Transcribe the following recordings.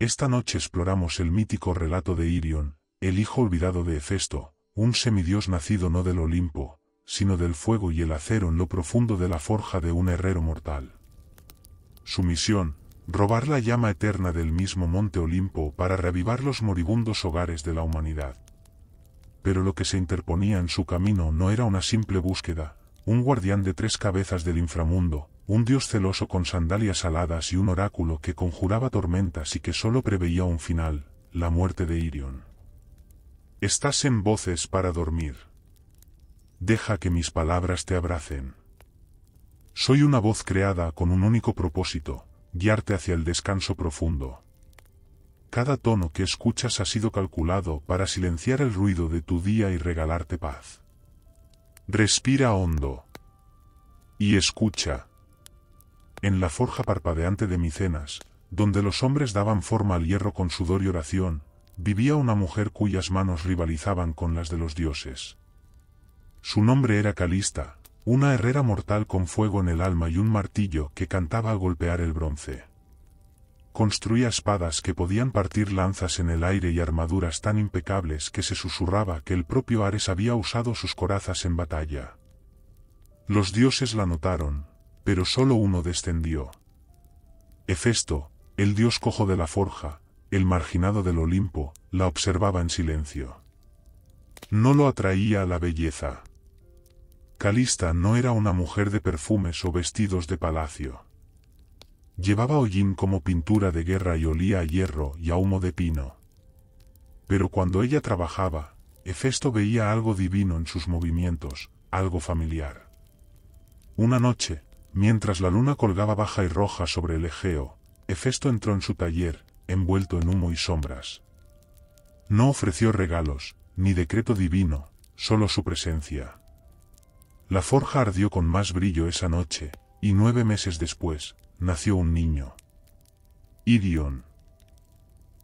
Esta noche exploramos el mítico relato de Irion, el hijo olvidado de Hefesto, un semidios nacido no del Olimpo, sino del fuego y el acero en lo profundo de la forja de un herrero mortal. Su misión, robar la llama eterna del mismo monte Olimpo para reavivar los moribundos hogares de la humanidad. Pero lo que se interponía en su camino no era una simple búsqueda, un guardián de 3 cabezas del inframundo, un dios celoso con sandalias aladas y un oráculo que conjuraba tormentas y que solo preveía un final, la muerte de Irion. Estás en Voces para dormir. Deja que mis palabras te abracen. Soy una voz creada con un único propósito, guiarte hacia el descanso profundo. Cada tono que escuchas ha sido calculado para silenciar el ruido de tu día y regalarte paz. Respira hondo. Y escucha. En la forja parpadeante de Micenas, donde los hombres daban forma al hierro con sudor y oración, vivía una mujer cuyas manos rivalizaban con las de los dioses. Su nombre era Calista, una herrera mortal con fuego en el alma y un martillo que cantaba al golpear el bronce. Construía espadas que podían partir lanzas en el aire y armaduras tan impecables que se susurraba que el propio Ares había usado sus corazas en batalla. Los dioses la notaron, pero solo uno descendió. Hefesto, el dios cojo de la forja, el marginado del Olimpo, la observaba en silencio. No lo atraía la belleza. Calista no era una mujer de perfumes o vestidos de palacio. Llevaba hollín como pintura de guerra y olía a hierro y a humo de pino. Pero cuando ella trabajaba, Hefesto veía algo divino en sus movimientos, algo familiar. Una noche, mientras la luna colgaba baja y roja sobre el Egeo, Hefesto entró en su taller, envuelto en humo y sombras. No ofreció regalos, ni decreto divino, solo su presencia. La forja ardió con más brillo esa noche, y 9 meses después, nació un niño. Irion.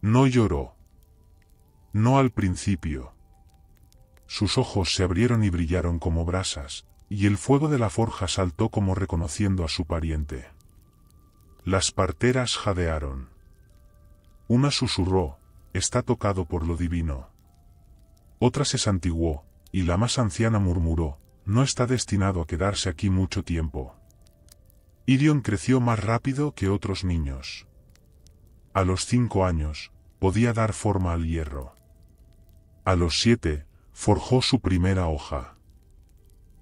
No lloró. No al principio. Sus ojos se abrieron y brillaron como brasas, y el fuego de la forja saltó como reconociendo a su pariente. Las parteras jadearon. Una susurró, está tocado por lo divino. Otra se santiguó, y la más anciana murmuró, no está destinado a quedarse aquí mucho tiempo. Irion creció más rápido que otros niños. A los 5 años, podía dar forma al hierro. A los 7, forjó su primera hoja.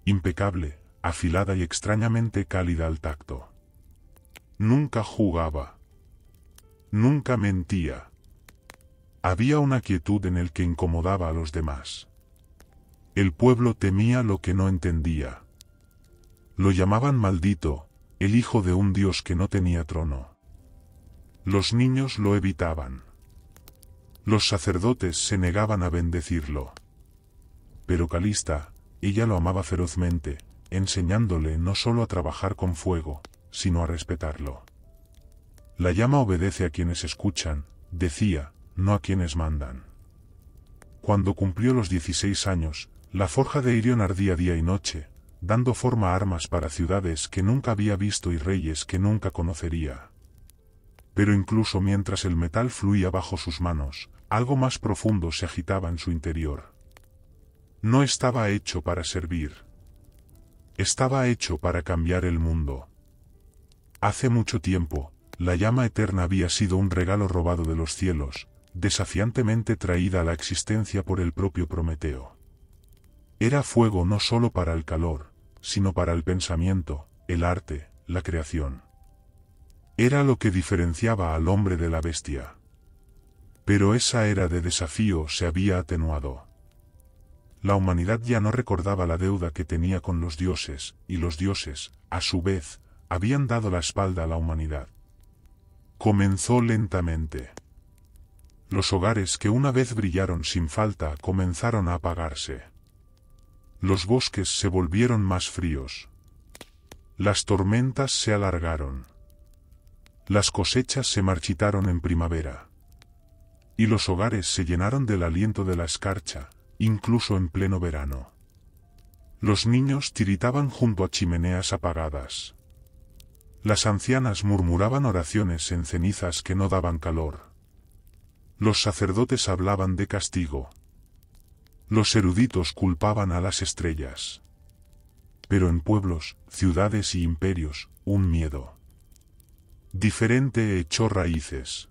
Impecable, afilada y extrañamente cálida al tacto. Nunca jugaba. Nunca mentía. Había una quietud en el que incomodaba a los demás. El pueblo temía lo que no entendía. Lo llamaban maldito, el hijo de un dios que no tenía trono. Los niños lo evitaban. Los sacerdotes se negaban a bendecirlo. Pero Calista, ella lo amaba ferozmente, enseñándole no solo a trabajar con fuego, sino a respetarlo. La llama obedece a quienes escuchan, decía, no a quienes mandan. Cuando cumplió los 16 años, la forja de Irion ardía día y noche, dando forma a armas para ciudades que nunca había visto y reyes que nunca conocería. Pero incluso mientras el metal fluía bajo sus manos, algo más profundo se agitaba en su interior. No estaba hecho para servir. Estaba hecho para cambiar el mundo. Hace mucho tiempo, la llama eterna había sido un regalo robado de los cielos, desafiantemente traída a la existencia por el propio Prometeo. Era fuego no solo para el calor, sino para el pensamiento, el arte, la creación. Era lo que diferenciaba al hombre de la bestia. Pero esa era de desafío se había atenuado. La humanidad ya no recordaba la deuda que tenía con los dioses, y los dioses, a su vez, habían dado la espalda a la humanidad. Comenzó lentamente. Los hogares que una vez brillaron sin falta comenzaron a apagarse. Los bosques se volvieron más fríos. Las tormentas se alargaron. Las cosechas se marchitaron en primavera. Y los hogares se llenaron del aliento de la escarcha, incluso en pleno verano. Los niños tiritaban junto a chimeneas apagadas. Las ancianas murmuraban oraciones en cenizas que no daban calor. Los sacerdotes hablaban de castigo. Los eruditos culpaban a las estrellas. Pero en pueblos, ciudades y imperios, un miedo diferente echó raíces.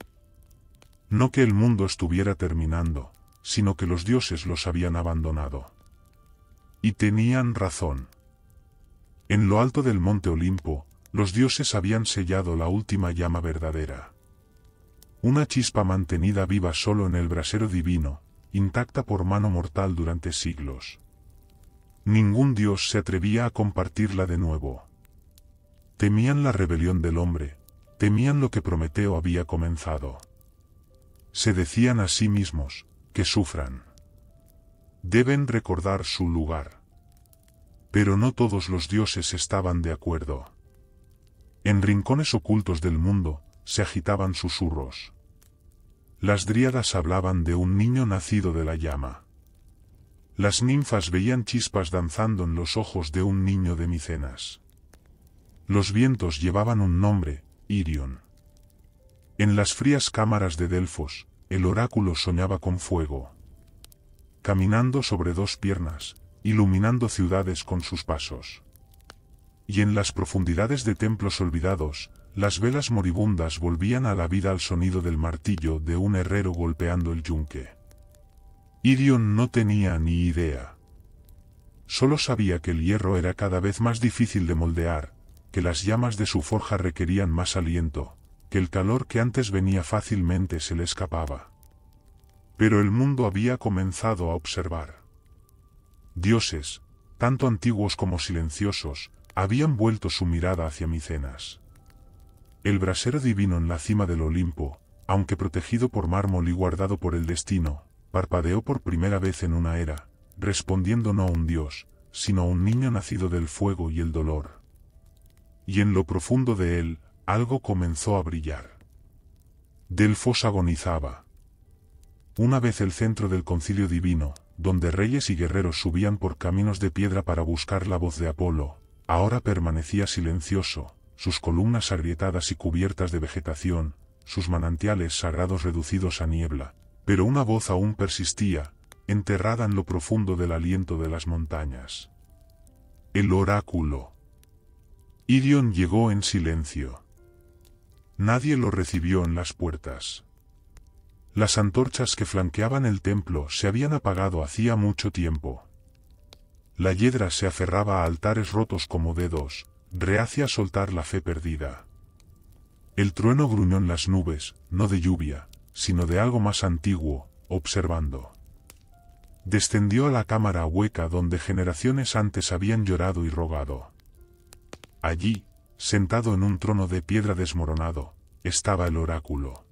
No que el mundo estuviera terminando, sino que los dioses los habían abandonado. Y tenían razón. En lo alto del monte Olimpo, los dioses habían sellado la última llama verdadera. Una chispa mantenida viva solo en el brasero divino, intacta por mano mortal durante siglos. Ningún dios se atrevía a compartirla de nuevo. Temían la rebelión del hombre, temían lo que Prometeo había comenzado. Se decían a sí mismos, que sufran. Deben recordar su lugar. Pero no todos los dioses estaban de acuerdo. En rincones ocultos del mundo, se agitaban susurros. Las dríadas hablaban de un niño nacido de la llama. Las ninfas veían chispas danzando en los ojos de un niño de Micenas. Los vientos llevaban un nombre, Irion. En las frías cámaras de Delfos, el oráculo soñaba con fuego. Caminando sobre dos piernas, iluminando ciudades con sus pasos. Y en las profundidades de templos olvidados, las velas moribundas volvían a la vida al sonido del martillo de un herrero golpeando el yunque. Irion no tenía ni idea. Solo sabía que el hierro era cada vez más difícil de moldear, que las llamas de su forja requerían más aliento, que el calor que antes venía fácilmente se le escapaba. Pero el mundo había comenzado a observar. Dioses, tanto antiguos como silenciosos, habían vuelto su mirada hacia Micenas. El brasero divino en la cima del Olimpo, aunque protegido por mármol y guardado por el destino, parpadeó por primera vez en una era, respondiendo no a un dios, sino a un niño nacido del fuego y el dolor. Y en lo profundo de él, algo comenzó a brillar. Delfos agonizaba. Una vez el centro del concilio divino, donde reyes y guerreros subían por caminos de piedra para buscar la voz de Apolo, ahora permanecía silencioso, sus columnas agrietadas y cubiertas de vegetación, sus manantiales sagrados reducidos a niebla, pero una voz aún persistía, enterrada en lo profundo del aliento de las montañas. El oráculo. Irion llegó en silencio. Nadie lo recibió en las puertas. Las antorchas que flanqueaban el templo se habían apagado hacía mucho tiempo. La hiedra se aferraba a altares rotos como dedos, reacia a soltar la fe perdida. El trueno gruñó en las nubes, no de lluvia, sino de algo más antiguo, observando. Descendió a la cámara hueca donde generaciones antes habían llorado y rogado. Allí, sentado en un trono de piedra desmoronado, estaba el oráculo.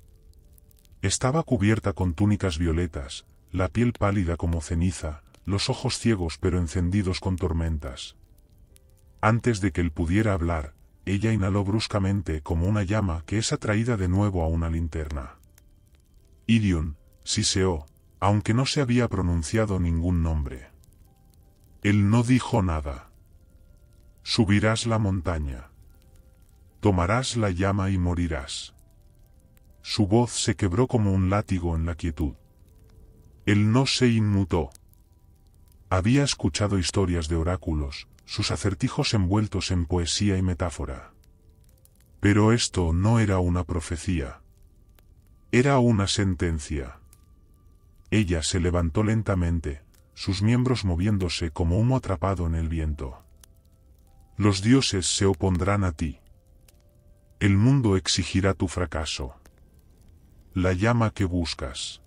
Estaba cubierta con túnicas violetas, la piel pálida como ceniza, los ojos ciegos pero encendidos con tormentas. Antes de que él pudiera hablar, ella inhaló bruscamente como una llama que es atraída de nuevo a una linterna. Irion, siseó, aunque no se había pronunciado ningún nombre. Él no dijo nada. Subirás la montaña. Tomarás la llama y morirás. Su voz se quebró como un látigo en la quietud. Él no se inmutó. Había escuchado historias de oráculos, sus acertijos envueltos en poesía y metáfora. Pero esto no era una profecía. Era una sentencia. Ella se levantó lentamente, sus miembros moviéndose como humo atrapado en el viento. Los dioses se opondrán a ti. El mundo exigirá tu fracaso. La llama que buscas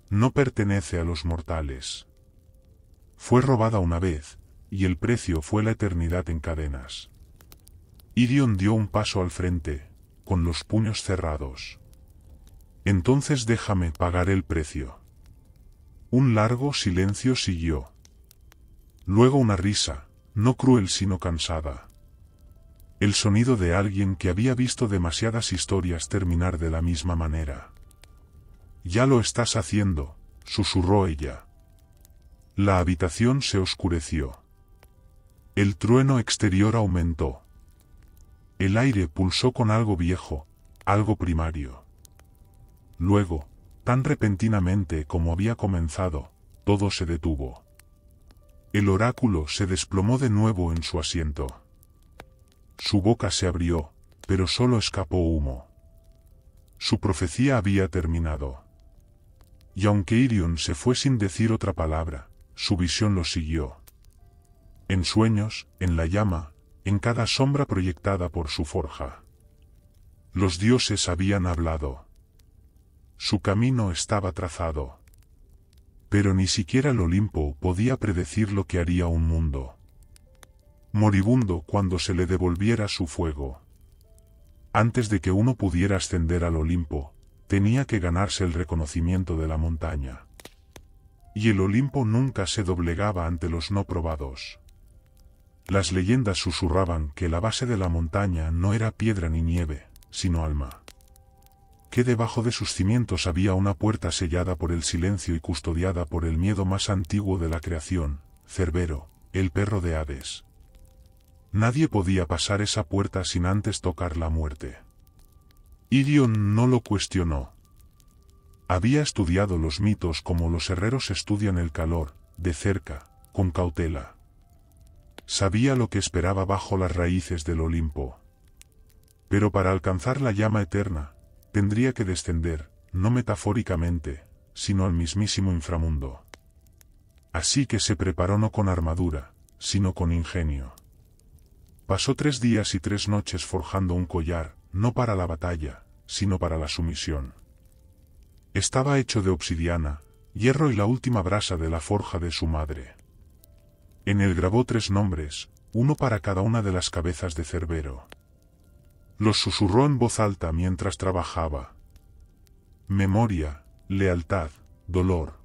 no pertenece a los mortales. Fue robada una vez, y el precio fue la eternidad en cadenas. Irion dio un paso al frente, con los puños cerrados. Entonces déjame pagar el precio. Un largo silencio siguió. Luego una risa, no cruel sino cansada. El sonido de alguien que había visto demasiadas historias terminar de la misma manera. Ya lo estás haciendo, susurró ella. La habitación se oscureció. El trueno exterior aumentó. El aire pulsó con algo viejo, algo primario. Luego, tan repentinamente como había comenzado, todo se detuvo. El oráculo se desplomó de nuevo en su asiento. Su boca se abrió, pero solo escapó humo. Su profecía había terminado. Y aunque Irion se fue sin decir otra palabra, su visión lo siguió. En sueños, en la llama, en cada sombra proyectada por su forja. Los dioses habían hablado. Su camino estaba trazado. Pero ni siquiera el Olimpo podía predecir lo que haría un mundo moribundo cuando se le devolviera su fuego. Antes de que uno pudiera ascender al Olimpo, tenía que ganarse el reconocimiento de la montaña. Y el Olimpo nunca se doblegaba ante los no probados. Las leyendas susurraban que la base de la montaña no era piedra ni nieve, sino alma. Que debajo de sus cimientos había una puerta sellada por el silencio y custodiada por el miedo más antiguo de la creación, Cerbero, el perro de Hades. Nadie podía pasar esa puerta sin antes tocar la muerte. Irion no lo cuestionó. Había estudiado los mitos como los herreros estudian el calor, de cerca, con cautela. Sabía lo que esperaba bajo las raíces del Olimpo. Pero para alcanzar la llama eterna, tendría que descender, no metafóricamente, sino al mismísimo inframundo. Así que se preparó no con armadura, sino con ingenio. Pasó 3 días y 3 noches forjando un collar, no para la batalla, sino para la sumisión. Estaba hecho de obsidiana, hierro y la última brasa de la forja de su madre. En él grabó 3 nombres, uno para cada una de las cabezas de Cerbero. Los susurró en voz alta mientras trabajaba. Memoria, lealtad, dolor.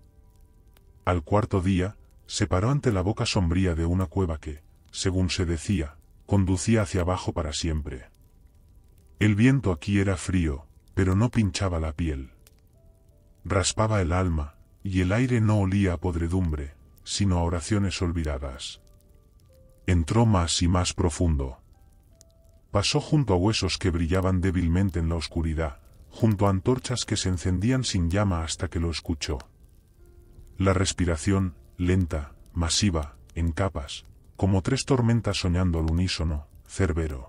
Al 4.º día, se paró ante la boca sombría de una cueva que, según se decía, conducía hacia abajo para siempre. El viento aquí era frío, pero no pinchaba la piel. Raspaba el alma, y el aire no olía a podredumbre, sino a oraciones olvidadas. Entró más y más profundo. Pasó junto a huesos que brillaban débilmente en la oscuridad, junto a antorchas que se encendían sin llama hasta que lo escuchó. La respiración, lenta, masiva, en capas, como 3 tormentas soñando al unísono, Cerbero.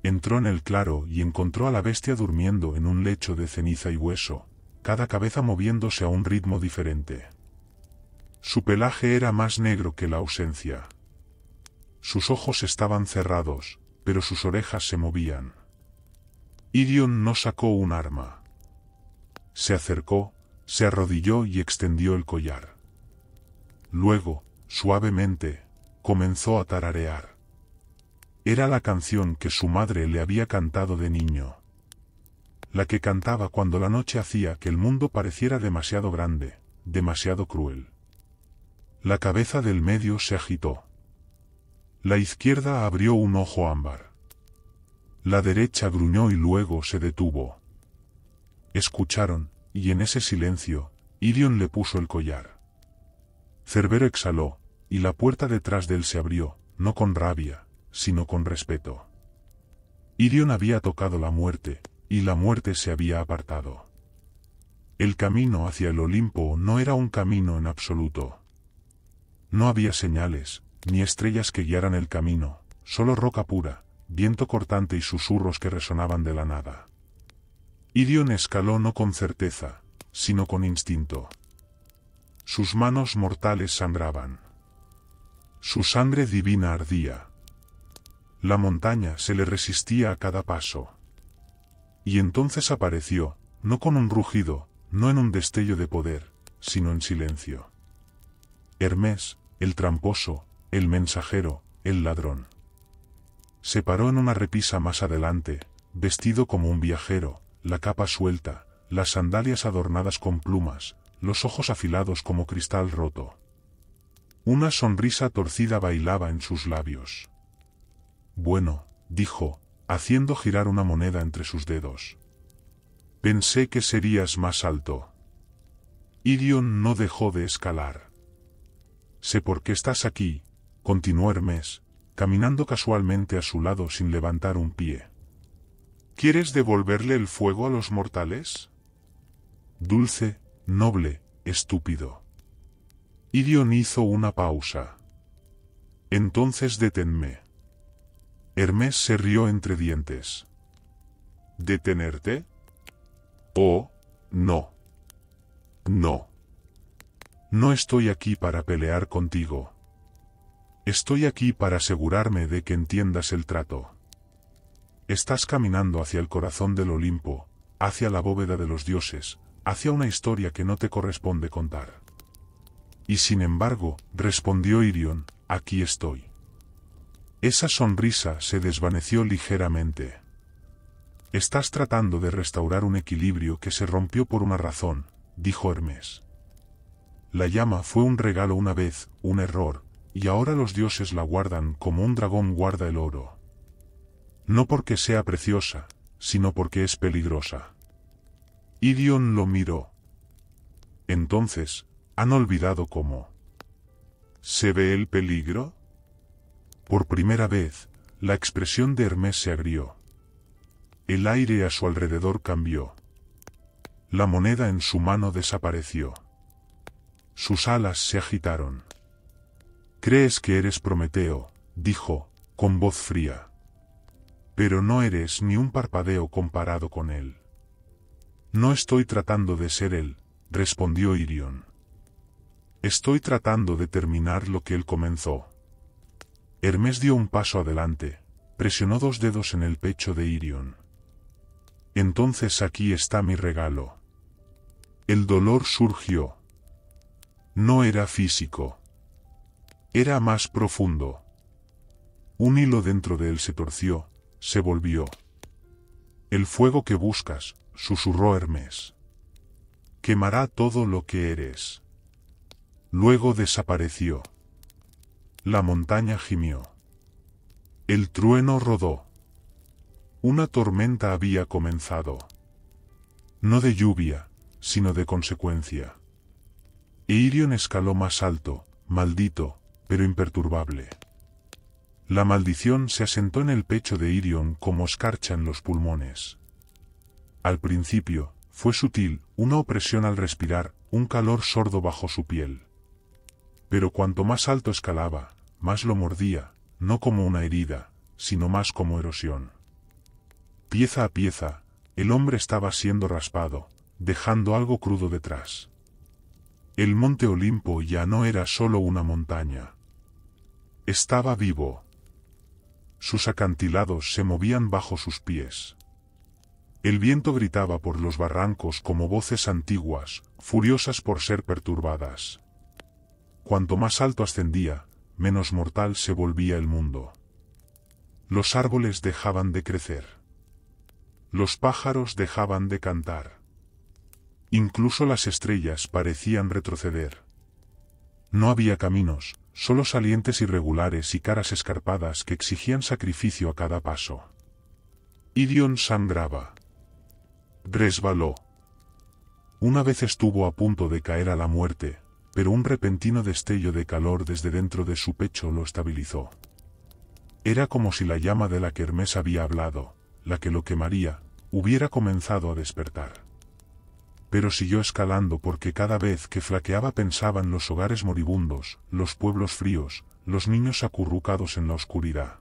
Entró en el claro y encontró a la bestia durmiendo en un lecho de ceniza y hueso, cada cabeza moviéndose a un ritmo diferente. Su pelaje era más negro que la ausencia. Sus ojos estaban cerrados, pero sus orejas se movían. Irion no sacó un arma. Se acercó, se arrodilló y extendió el collar. Luego, suavemente, comenzó a tararear. Era la canción que su madre le había cantado de niño. La que cantaba cuando la noche hacía que el mundo pareciera demasiado grande, demasiado cruel. La cabeza del medio se agitó. La izquierda abrió un ojo ámbar. La derecha gruñó y luego se detuvo. Escucharon, y en ese silencio, Irion le puso el collar. Cerbero exhaló, y la puerta detrás de él se abrió, no con rabia, sino con respeto. Irion había tocado la muerte, y la muerte se había apartado. El camino hacia el Olimpo no era un camino en absoluto. No había señales, ni estrellas que guiaran el camino, solo roca pura, viento cortante y susurros que resonaban de la nada. Irion escaló no con certeza, sino con instinto. Sus manos mortales sangraban. Su sangre divina ardía. La montaña se le resistía a cada paso. Y entonces apareció, no con un rugido, no en un destello de poder, sino en silencio. Hermes, el tramposo, el mensajero, el ladrón. Se paró en una repisa más adelante, vestido como un viajero, la capa suelta, las sandalias adornadas con plumas, los ojos afilados como cristal roto. Una sonrisa torcida bailaba en sus labios. Bueno, dijo, haciendo girar una moneda entre sus dedos. Pensé que serías más alto. Irion no dejó de escalar. Sé por qué estás aquí, continuó Hermes, caminando casualmente a su lado sin levantar un pie. ¿Quieres devolverle el fuego a los mortales? dulce, noble, estúpido. Irion hizo una pausa. Entonces deténme. Hermes se rió entre dientes. ¿Detenerte? Oh, no. No. No estoy aquí para pelear contigo. Estoy aquí para asegurarme de que entiendas el trato. Estás caminando hacia el corazón del Olimpo, hacia la bóveda de los dioses, hacia una historia que no te corresponde contar. Y sin embargo, respondió Irion, aquí estoy. Esa sonrisa se desvaneció ligeramente. Estás tratando de restaurar un equilibrio que se rompió por una razón, dijo Hermes. La llama fue un regalo una vez, un error, y ahora los dioses la guardan como un dragón guarda el oro. No porque sea preciosa, sino porque es peligrosa. Irion lo miró. Entonces, ¿han olvidado cómo se ve el peligro? Por primera vez, la expresión de Hermes se agrió. El aire a su alrededor cambió. La moneda en su mano desapareció. Sus alas se agitaron. «Crees que eres Prometeo», dijo, con voz fría. «Pero no eres ni un parpadeo comparado con él». «No estoy tratando de ser él», respondió Irion. «Estoy tratando de terminar lo que él comenzó». Hermes dio un paso adelante, presionó 2 dedos en el pecho de Irion. «Entonces aquí está mi regalo». El dolor surgió. No era físico. Era más profundo. Un hilo dentro de él se torció, se volvió. «El fuego que buscas», susurró Hermes. «Quemará todo lo que eres». Luego desapareció. La montaña gimió. El trueno rodó. Una tormenta había comenzado. No de lluvia, sino de consecuencia. E Irion escaló más alto, maldito, pero imperturbable. La maldición se asentó en el pecho de Irion como escarcha en los pulmones. Al principio, fue sutil, una opresión al respirar, un calor sordo bajo su piel. Pero cuanto más alto escalaba, más lo mordía, no como una herida, sino más como erosión. Pieza a pieza, el hombre estaba siendo raspado, dejando algo crudo detrás. El monte Olimpo ya no era solo una montaña. Estaba vivo. Sus acantilados se movían bajo sus pies. El viento gritaba por los barrancos como voces antiguas, furiosas por ser perturbadas. Cuanto más alto ascendía, menos mortal se volvía el mundo. Los árboles dejaban de crecer. Los pájaros dejaban de cantar. Incluso las estrellas parecían retroceder. No había caminos, solo salientes irregulares y caras escarpadas que exigían sacrificio a cada paso. Irion sangraba. Resbaló. Una vez estuvo a punto de caer a la muerte, pero un repentino destello de calor desde dentro de su pecho lo estabilizó. Era como si la llama de la que Hermes había hablado, la que lo quemaría, hubiera comenzado a despertar. Pero siguió escalando porque cada vez que flaqueaba pensaba en los hogares moribundos, los pueblos fríos, los niños acurrucados en la oscuridad.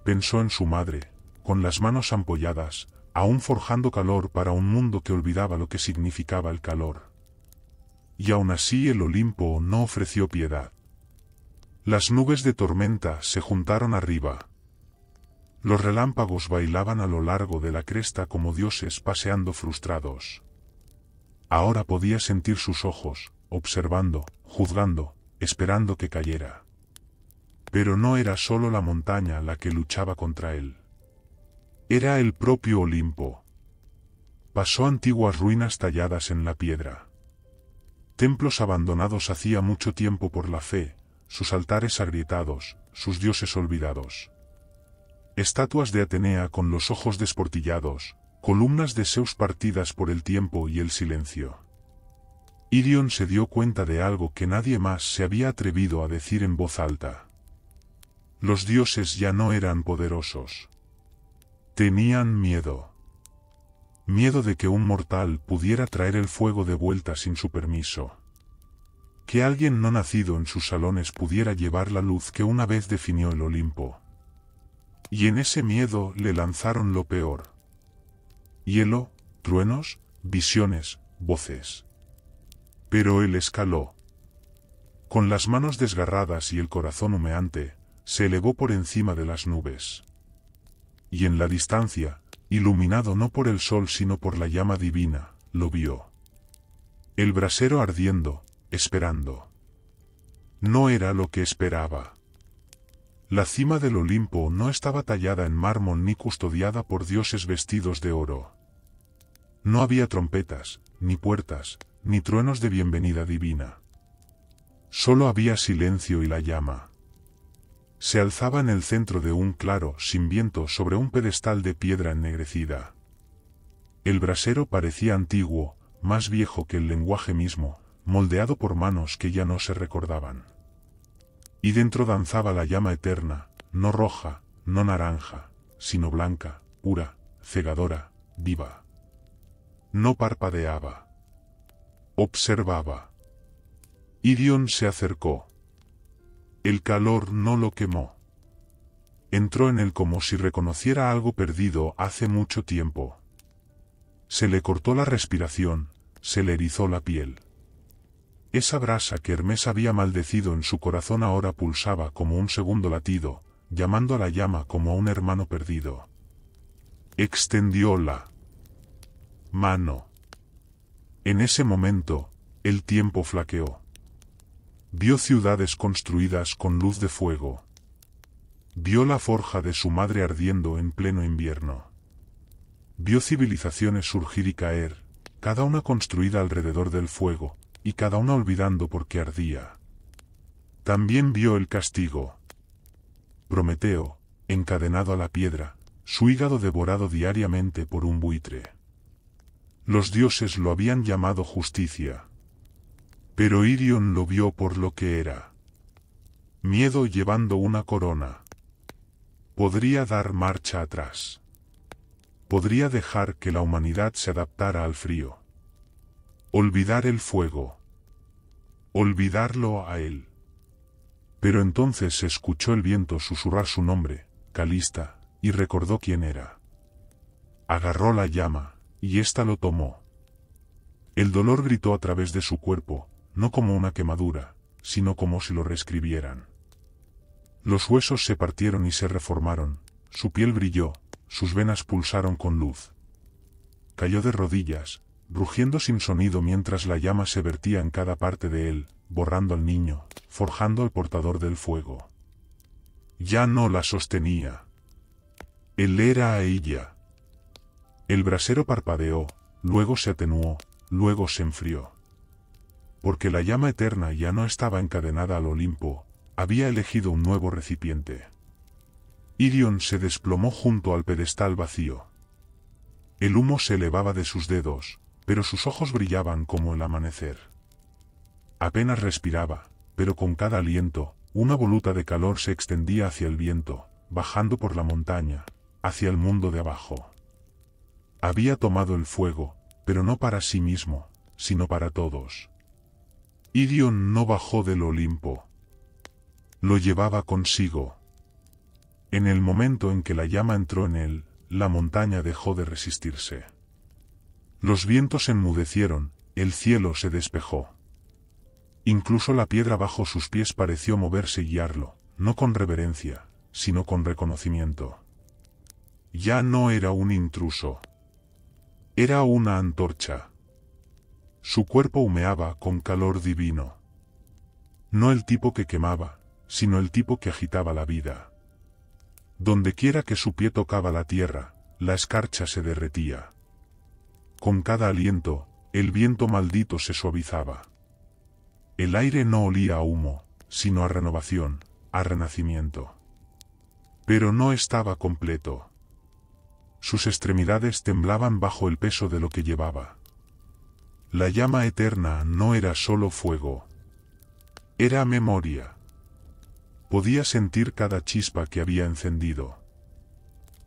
Pensó en su madre, con las manos ampolladas, aún forjando calor para un mundo que olvidaba lo que significaba el calor. Y aún así el Olimpo no ofreció piedad. Las nubes de tormenta se juntaron arriba. Los relámpagos bailaban a lo largo de la cresta como dioses paseando frustrados. Ahora podía sentir sus ojos, observando, juzgando, esperando que cayera. Pero no era solo la montaña la que luchaba contra él. Era el propio Olimpo. Pasó antiguas ruinas talladas en la piedra. Templos abandonados hacía mucho tiempo por la fe, sus altares agrietados, sus dioses olvidados. Estatuas de Atenea con los ojos desportillados, columnas de Zeus partidas por el tiempo y el silencio. Irion se dio cuenta de algo que nadie más se había atrevido a decir en voz alta. Los dioses ya no eran poderosos. Tenían miedo. Miedo de que un mortal pudiera traer el fuego de vuelta sin su permiso. Que alguien no nacido en sus salones pudiera llevar la luz que una vez definió el Olimpo. Y en ese miedo le lanzaron lo peor. Hielo, truenos, visiones, voces. Pero él escaló. Con las manos desgarradas y el corazón humeante, se elevó por encima de las nubes. Y en la distancia, iluminado no por el sol sino por la llama divina, lo vio. El brasero ardiendo, esperando. No era lo que esperaba. La cima del Olimpo no estaba tallada en mármol ni custodiada por dioses vestidos de oro. No había trompetas, ni puertas, ni truenos de bienvenida divina. Solo había silencio y la llama. Se alzaba en el centro de un claro sin viento sobre un pedestal de piedra ennegrecida. El brasero parecía antiguo, más viejo que el lenguaje mismo, moldeado por manos que ya no se recordaban. Y dentro danzaba la llama eterna, no roja, no naranja, sino blanca, pura, cegadora, viva. No parpadeaba. Observaba. Irion se acercó. El calor no lo quemó. Entró en él como si reconociera algo perdido hace mucho tiempo. Se le cortó la respiración, se le erizó la piel. Esa brasa que Hermes había maldecido en su corazón ahora pulsaba como un segundo latido, llamando a la llama como a un hermano perdido. Extendió la mano. En ese momento, el tiempo flaqueó. Vio ciudades construidas con luz de fuego. Vio la forja de su madre ardiendo en pleno invierno. Vio civilizaciones surgir y caer, cada una construida alrededor del fuego, y cada una olvidando por qué ardía. También vio el castigo. Prometeo, encadenado a la piedra, su hígado devorado diariamente por un buitre. Los dioses lo habían llamado justicia. Pero Irion lo vio por lo que era. Miedo llevando una corona. Podría dar marcha atrás. Podría dejar que la humanidad se adaptara al frío. Olvidar el fuego. Olvidarlo a él. Pero entonces se escuchó el viento susurrar su nombre, Calista, y recordó quién era. Agarró la llama, y ésta lo tomó. El dolor gritó a través de su cuerpo, no como una quemadura, sino como si lo reescribieran. Los huesos se partieron y se reformaron, su piel brilló, sus venas pulsaron con luz. Cayó de rodillas, rugiendo sin sonido mientras la llama se vertía en cada parte de él, borrando al niño, forjando al portador del fuego. Ya no la sostenía. Él era a ella. El brasero parpadeó, luego se atenuó, luego se enfrió. Porque la llama eterna ya no estaba encadenada al Olimpo, había elegido un nuevo recipiente. Irion se desplomó junto al pedestal vacío. El humo se elevaba de sus dedos, pero sus ojos brillaban como el amanecer. Apenas respiraba, pero con cada aliento, una voluta de calor se extendía hacia el viento, bajando por la montaña, hacia el mundo de abajo. Había tomado el fuego, pero no para sí mismo, sino para todos. Irion no bajó del Olimpo. Lo llevaba consigo. En el momento en que la llama entró en él, la montaña dejó de resistirse. Los vientos enmudecieron, el cielo se despejó. Incluso la piedra bajo sus pies pareció moverse y guiarlo, no con reverencia, sino con reconocimiento. Ya no era un intruso. Era una antorcha. Su cuerpo humeaba con calor divino. No el tipo que quemaba, sino el tipo que agitaba la vida. Dondequiera que su pie tocaba la tierra, la escarcha se derretía. Con cada aliento, el viento maldito se suavizaba. El aire no olía a humo, sino a renovación, a renacimiento. Pero no estaba completo. Sus extremidades temblaban bajo el peso de lo que llevaba. La llama eterna no era solo fuego. Era memoria. Podía sentir cada chispa que había encendido.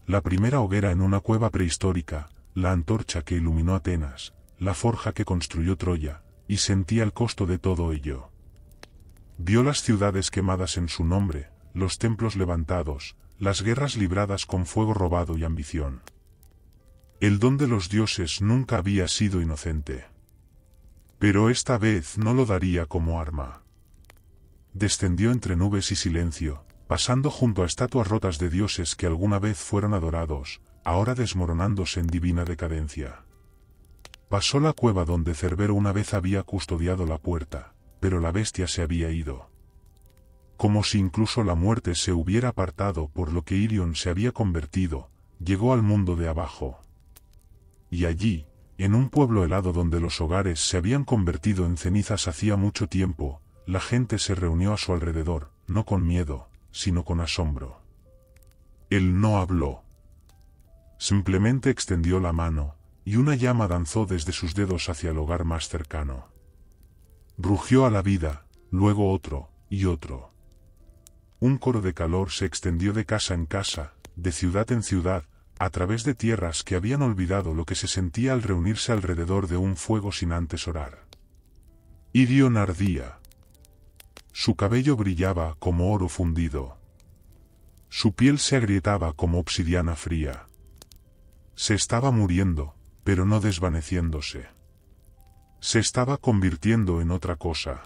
La primera hoguera en una cueva prehistórica, la antorcha que iluminó Atenas, la forja que construyó Troya, y sentía el costo de todo ello. Vio las ciudades quemadas en su nombre, los templos levantados, las guerras libradas con fuego robado y ambición. El don de los dioses nunca había sido inocente. Pero esta vez no lo daría como arma. Descendió entre nubes y silencio, pasando junto a estatuas rotas de dioses que alguna vez fueron adorados, ahora desmoronándose en divina decadencia. Pasó la cueva donde Cerbero una vez había custodiado la puerta, pero la bestia se había ido. Como si incluso la muerte se hubiera apartado por lo que Irion se había convertido, llegó al mundo de abajo. Y allí, en un pueblo helado donde los hogares se habían convertido en cenizas hacía mucho tiempo, la gente se reunió a su alrededor, no con miedo, sino con asombro. Él no habló. Simplemente extendió la mano, y una llama danzó desde sus dedos hacia el hogar más cercano. Rugió a la vida, luego otro, y otro. Un coro de calor se extendió de casa en casa, de ciudad en ciudad, a través de tierras que habían olvidado lo que se sentía al reunirse alrededor de un fuego sin antes orar. Irion ardía. Su cabello brillaba como oro fundido. Su piel se agrietaba como obsidiana fría. Se estaba muriendo, pero no desvaneciéndose. Se estaba convirtiendo en otra cosa.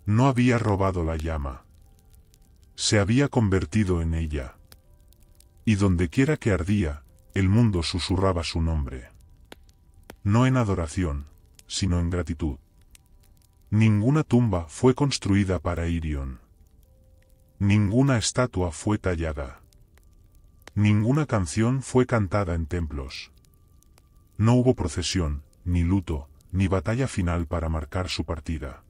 No había robado la llama. Se había convertido en ella. Y dondequiera que ardía, el mundo susurraba su nombre. No en adoración, sino en gratitud. Ninguna tumba fue construida para Irion. Ninguna estatua fue tallada. Ninguna canción fue cantada en templos. No hubo procesión, ni luto, ni batalla final para marcar su partida.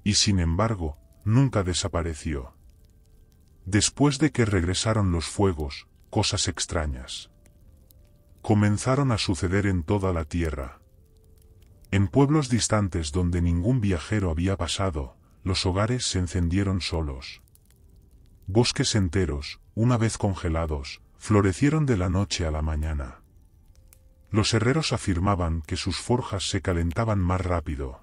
Y sin embargo, nunca desapareció. Después de que regresaron los fuegos, cosas extrañas comenzaron a suceder en toda la tierra. En pueblos distantes donde ningún viajero había pasado, los hogares se encendieron solos. Bosques enteros, una vez congelados, florecieron de la noche a la mañana. Los herreros afirmaban que sus forjas se calentaban más rápido.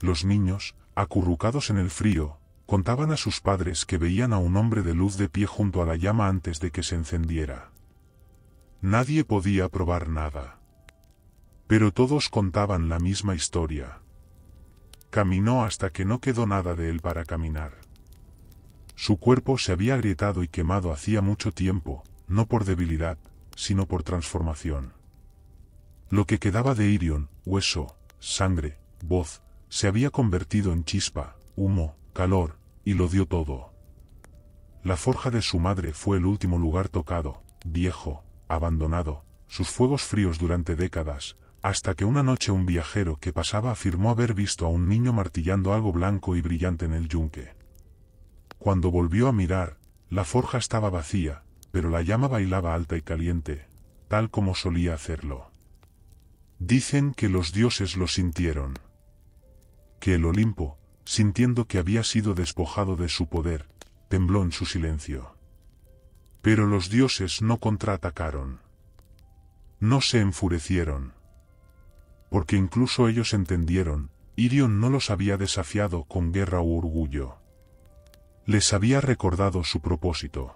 Los niños, acurrucados en el frío, contaban a sus padres que veían a un hombre de luz de pie junto a la llama antes de que se encendiera. Nadie podía probar nada. Pero todos contaban la misma historia. Caminó hasta que no quedó nada de él para caminar. Su cuerpo se había agrietado y quemado hacía mucho tiempo, no por debilidad, sino por transformación. Lo que quedaba de Irion, hueso, sangre, voz, se había convertido en chispa, humo, calor, y lo dio todo. La forja de su madre fue el último lugar tocado, viejo, abandonado, sus fuegos fríos durante décadas, hasta que una noche un viajero que pasaba afirmó haber visto a un niño martillando algo blanco y brillante en el yunque. Cuando volvió a mirar, la forja estaba vacía, pero la llama bailaba alta y caliente, tal como solía hacerlo. Dicen que los dioses lo sintieron. Que el Olimpo, sintiendo que había sido despojado de su poder, tembló en su silencio. Pero los dioses no contraatacaron. No se enfurecieron. Porque incluso ellos entendieron, Irion no los había desafiado con guerra u orgullo. Les había recordado su propósito.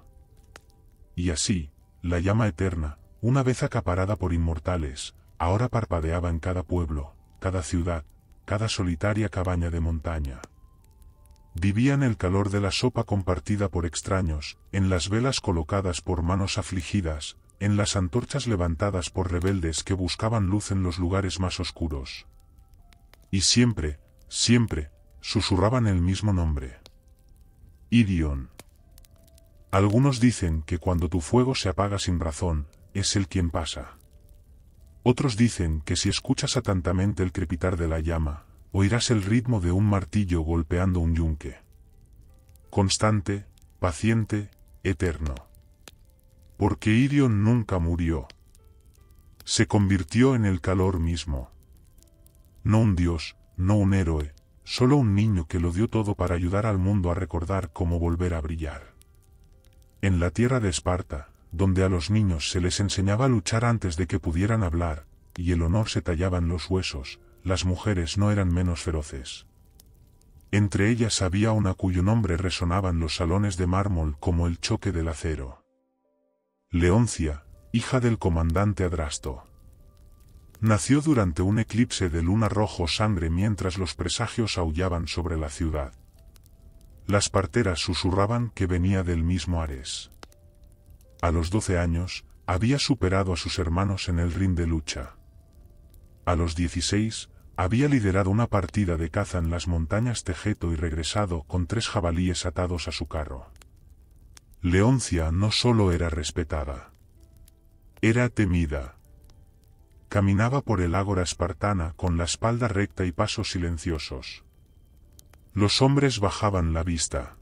Y así, la llama eterna, una vez acaparada por inmortales, ahora parpadeaba en cada pueblo, cada ciudad, cada solitaria cabaña de montaña. Vivían el calor de la sopa compartida por extraños, en las velas colocadas por manos afligidas, en las antorchas levantadas por rebeldes que buscaban luz en los lugares más oscuros. Y siempre, siempre, susurraban el mismo nombre. Irion. Algunos dicen que cuando tu fuego se apaga sin razón, es él quien pasa. Otros dicen que si escuchas atentamente el crepitar de la llama, oirás el ritmo de un martillo golpeando un yunque. Constante, paciente, eterno. Porque Irion nunca murió. Se convirtió en el calor mismo. No un dios, no un héroe, solo un niño que lo dio todo para ayudar al mundo a recordar cómo volver a brillar. En la tierra de Esparta, donde a los niños se les enseñaba a luchar antes de que pudieran hablar, y el honor se tallaba en los huesos, las mujeres no eran menos feroces. Entre ellas había una cuyo nombre resonaba en los salones de mármol como el choque del acero. Leoncia, hija del comandante Adrasto. Nació durante un eclipse de luna rojo sangre mientras los presagios aullaban sobre la ciudad. Las parteras susurraban que venía del mismo Ares. A los 12 años, había superado a sus hermanos en el ring de lucha. A los 16, había liderado una partida de caza en las montañas Tejeto y regresado con 3 jabalíes atados a su carro. Leoncia no solo era respetada. Era temida. Caminaba por el ágora espartana con la espalda recta y pasos silenciosos. Los hombres bajaban la vista.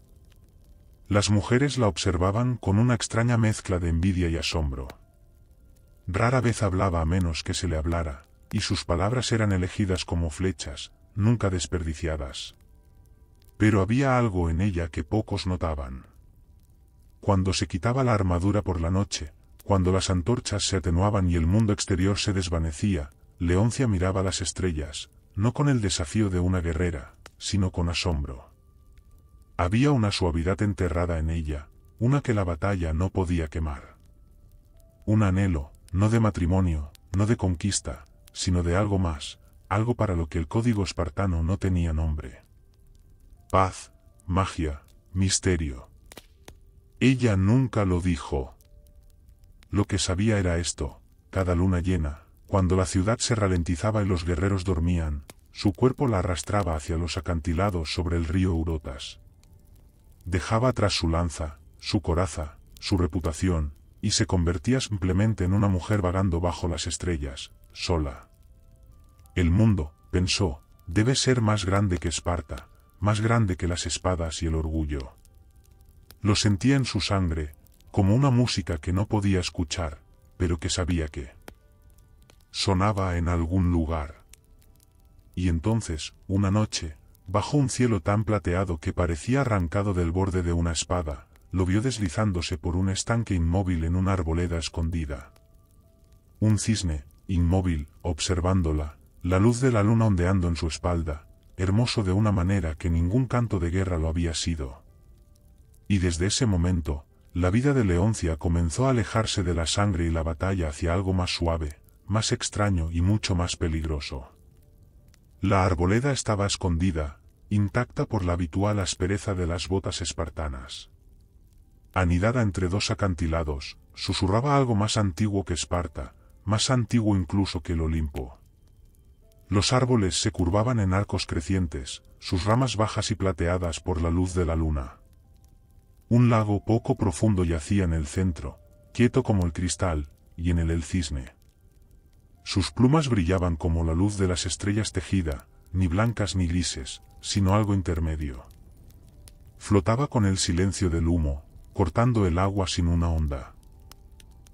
Las mujeres la observaban con una extraña mezcla de envidia y asombro. Rara vez hablaba a menos que se le hablara, y sus palabras eran elegidas como flechas, nunca desperdiciadas. Pero había algo en ella que pocos notaban. Cuando se quitaba la armadura por la noche, cuando las antorchas se atenuaban y el mundo exterior se desvanecía, Leoncia miraba las estrellas, no con el desafío de una guerrera, sino con asombro. Había una suavidad enterrada en ella, una que la batalla no podía quemar. Un anhelo, no de matrimonio, no de conquista, sino de algo más, algo para lo que el código espartano no tenía nombre. Paz, magia, misterio. Ella nunca lo dijo. Lo que sabía era esto: cada luna llena, cuando la ciudad se ralentizaba y los guerreros dormían, su cuerpo la arrastraba hacia los acantilados sobre el río Eurotas. Dejaba atrás su lanza, su coraza, su reputación, y se convertía simplemente en una mujer vagando bajo las estrellas, sola. El mundo, pensó, debe ser más grande que Esparta, más grande que las espadas y el orgullo. Lo sentía en su sangre, como una música que no podía escuchar, pero que sabía que sonaba en algún lugar. Y entonces, una noche, bajo un cielo tan plateado que parecía arrancado del borde de una espada, lo vio deslizándose por un estanque inmóvil en una arboleda escondida. Un cisne, inmóvil, observándola, la luz de la luna ondeando en su espalda, hermoso de una manera que ningún canto de guerra lo había sido. Y desde ese momento, la vida de Leoncia comenzó a alejarse de la sangre y la batalla hacia algo más suave, más extraño y mucho más peligroso. La arboleda estaba escondida, intacta por la habitual aspereza de las botas espartanas. Anidada entre 2 acantilados, susurraba algo más antiguo que Esparta, más antiguo incluso que el Olimpo. Los árboles se curvaban en arcos crecientes, sus ramas bajas y plateadas por la luz de la luna. Un lago poco profundo yacía en el centro, quieto como el cristal, y en él el cisne. Sus plumas brillaban como la luz de las estrellas tejida, ni blancas ni grises, sino algo intermedio. Flotaba con el silencio del humo, cortando el agua sin una onda.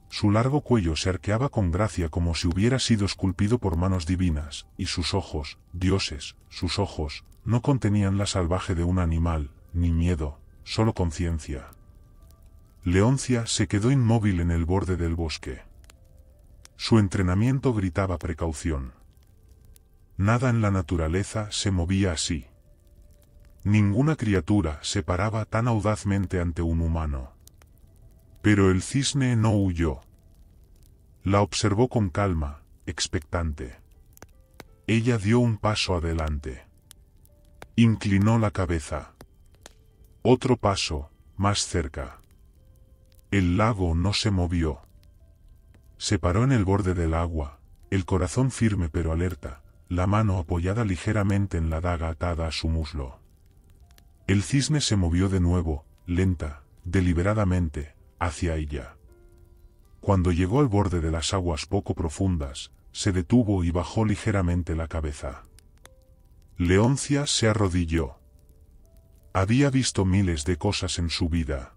Su largo cuello se arqueaba con gracia como si hubiera sido esculpido por manos divinas, y sus ojos, dioses, sus ojos, no contenían la salvaje de un animal, ni miedo, solo conciencia. Leoncia se quedó inmóvil en el borde del bosque. Su entrenamiento gritaba precaución. Nada en la naturaleza se movía así. Ninguna criatura se paraba tan audazmente ante un humano. Pero el cisne no huyó. La observó con calma, expectante. Ella dio un paso adelante. Inclinó la cabeza. Otro paso, más cerca. El lago no se movió. Se paró en el borde del agua, el corazón firme pero alerta, la mano apoyada ligeramente en la daga atada a su muslo. El cisne se movió de nuevo, lenta, deliberadamente, hacia ella. Cuando llegó al borde de las aguas poco profundas, se detuvo y bajó ligeramente la cabeza. Leoncia se arrodilló. Había visto miles de cosas en su vida.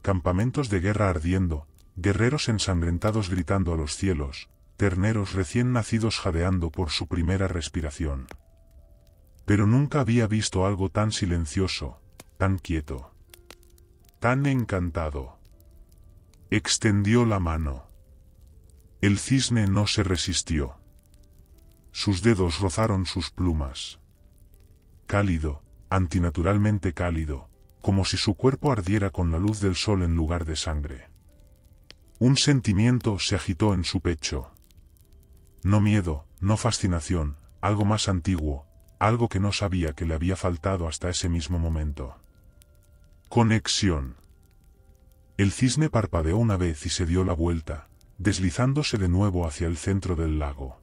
Campamentos de guerra ardiendo, guerreros ensangrentados gritando a los cielos, terneros recién nacidos jadeando por su primera respiración. Pero nunca había visto algo tan silencioso, tan quieto, tan encantado. Extendió la mano. El cisne no se resistió. Sus dedos rozaron sus plumas. Cálido, antinaturalmente cálido, como si su cuerpo ardiera con la luz del sol en lugar de sangre. Un sentimiento se agitó en su pecho. No miedo, no fascinación, algo más antiguo, algo que no sabía que le había faltado hasta ese mismo momento. Conexión. El cisne parpadeó una vez y se dio la vuelta, deslizándose de nuevo hacia el centro del lago.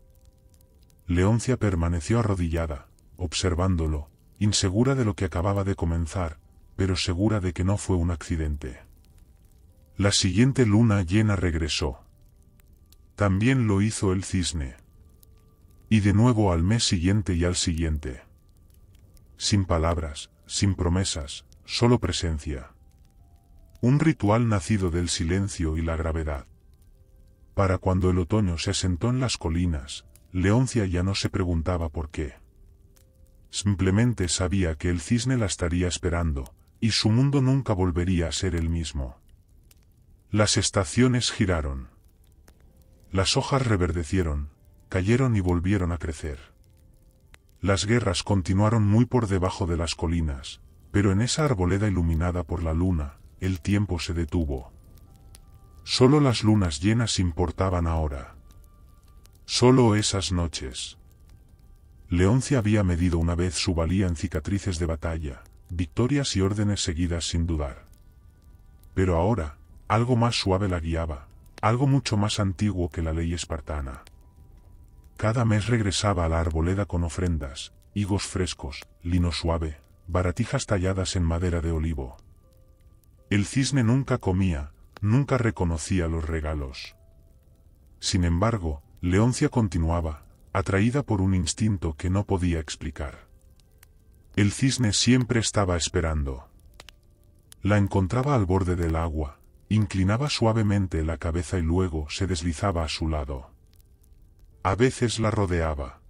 Leoncia permaneció arrodillada, observándolo, insegura de lo que acababa de comenzar, pero segura de que no fue un accidente. La siguiente luna llena regresó. También lo hizo el cisne. Y de nuevo al mes siguiente y al siguiente. Sin palabras, sin promesas, solo presencia. Un ritual nacido del silencio y la gravedad. Para cuando el otoño se asentó en las colinas, Leoncia ya no se preguntaba por qué. Simplemente sabía que el cisne la estaría esperando, y su mundo nunca volvería a ser el mismo. Las estaciones giraron. Las hojas reverdecieron, cayeron y volvieron a crecer. Las guerras continuaron muy por debajo de las colinas, pero en esa arboleda iluminada por la luna, el tiempo se detuvo. Solo las lunas llenas importaban ahora. Solo esas noches. Leoncia había medido una vez su valía en cicatrices de batalla, victorias y órdenes seguidas sin dudar. Pero ahora, algo más suave la guiaba, algo mucho más antiguo que la ley espartana. Cada mes regresaba a la arboleda con ofrendas, higos frescos, lino suave, baratijas talladas en madera de olivo. El cisne nunca comía, nunca reconocía los regalos. Sin embargo, Leoncia continuaba, atraída por un instinto que no podía explicar. El cisne siempre estaba esperando. La encontraba al borde del agua, inclinaba suavemente la cabeza y luego se deslizaba a su lado. A veces la rodeaba.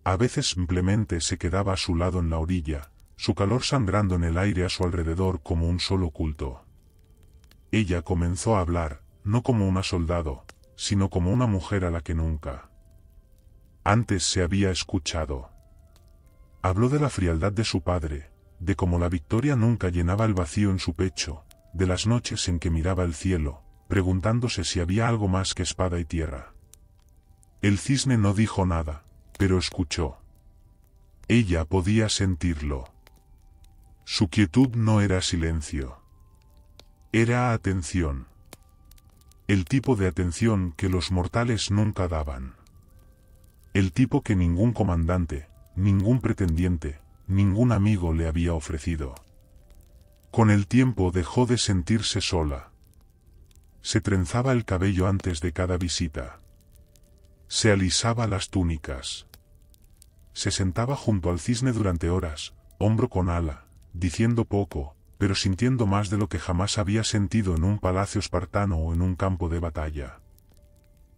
A veces simplemente se quedaba a su lado en la orilla, su calor sangrando en el aire a su alrededor como un sol oculto. Ella comenzó a hablar, no como una soldado, sino como una mujer a la que nunca antes se había escuchado. Habló de la frialdad de su padre, de cómo la victoria nunca llenaba el vacío en su pecho, de las noches en que miraba el cielo, preguntándose si había algo más que espada y tierra. El cisne no dijo nada, pero escuchó. Ella podía sentirlo. Su quietud no era silencio. Era atención. El tipo de atención que los mortales nunca daban. El tipo que ningún comandante, ningún pretendiente, ningún amigo le había ofrecido. Con el tiempo dejó de sentirse sola. Se trenzaba el cabello antes de cada visita. Se alisaba las túnicas. Se sentaba junto al cisne durante horas, hombro con ala, diciendo poco, pero sintiendo más de lo que jamás había sentido en un palacio espartano o en un campo de batalla.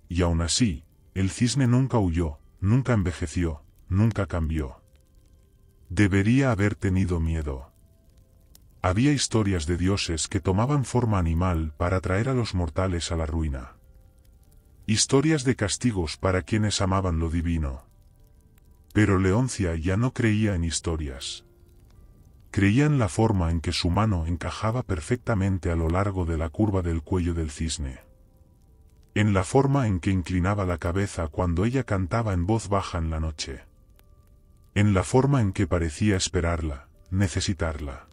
Y aún así, el cisne nunca huyó, nunca envejeció, nunca cambió. Debería haber tenido miedo. Había historias de dioses que tomaban forma animal para atraer a los mortales a la ruina. Historias de castigos para quienes amaban lo divino. Pero Leoncia ya no creía en historias. Creía en la forma en que su mano encajaba perfectamente a lo largo de la curva del cuello del cisne. En la forma en que inclinaba la cabeza cuando ella cantaba en voz baja en la noche. En la forma en que parecía esperarla, necesitarla.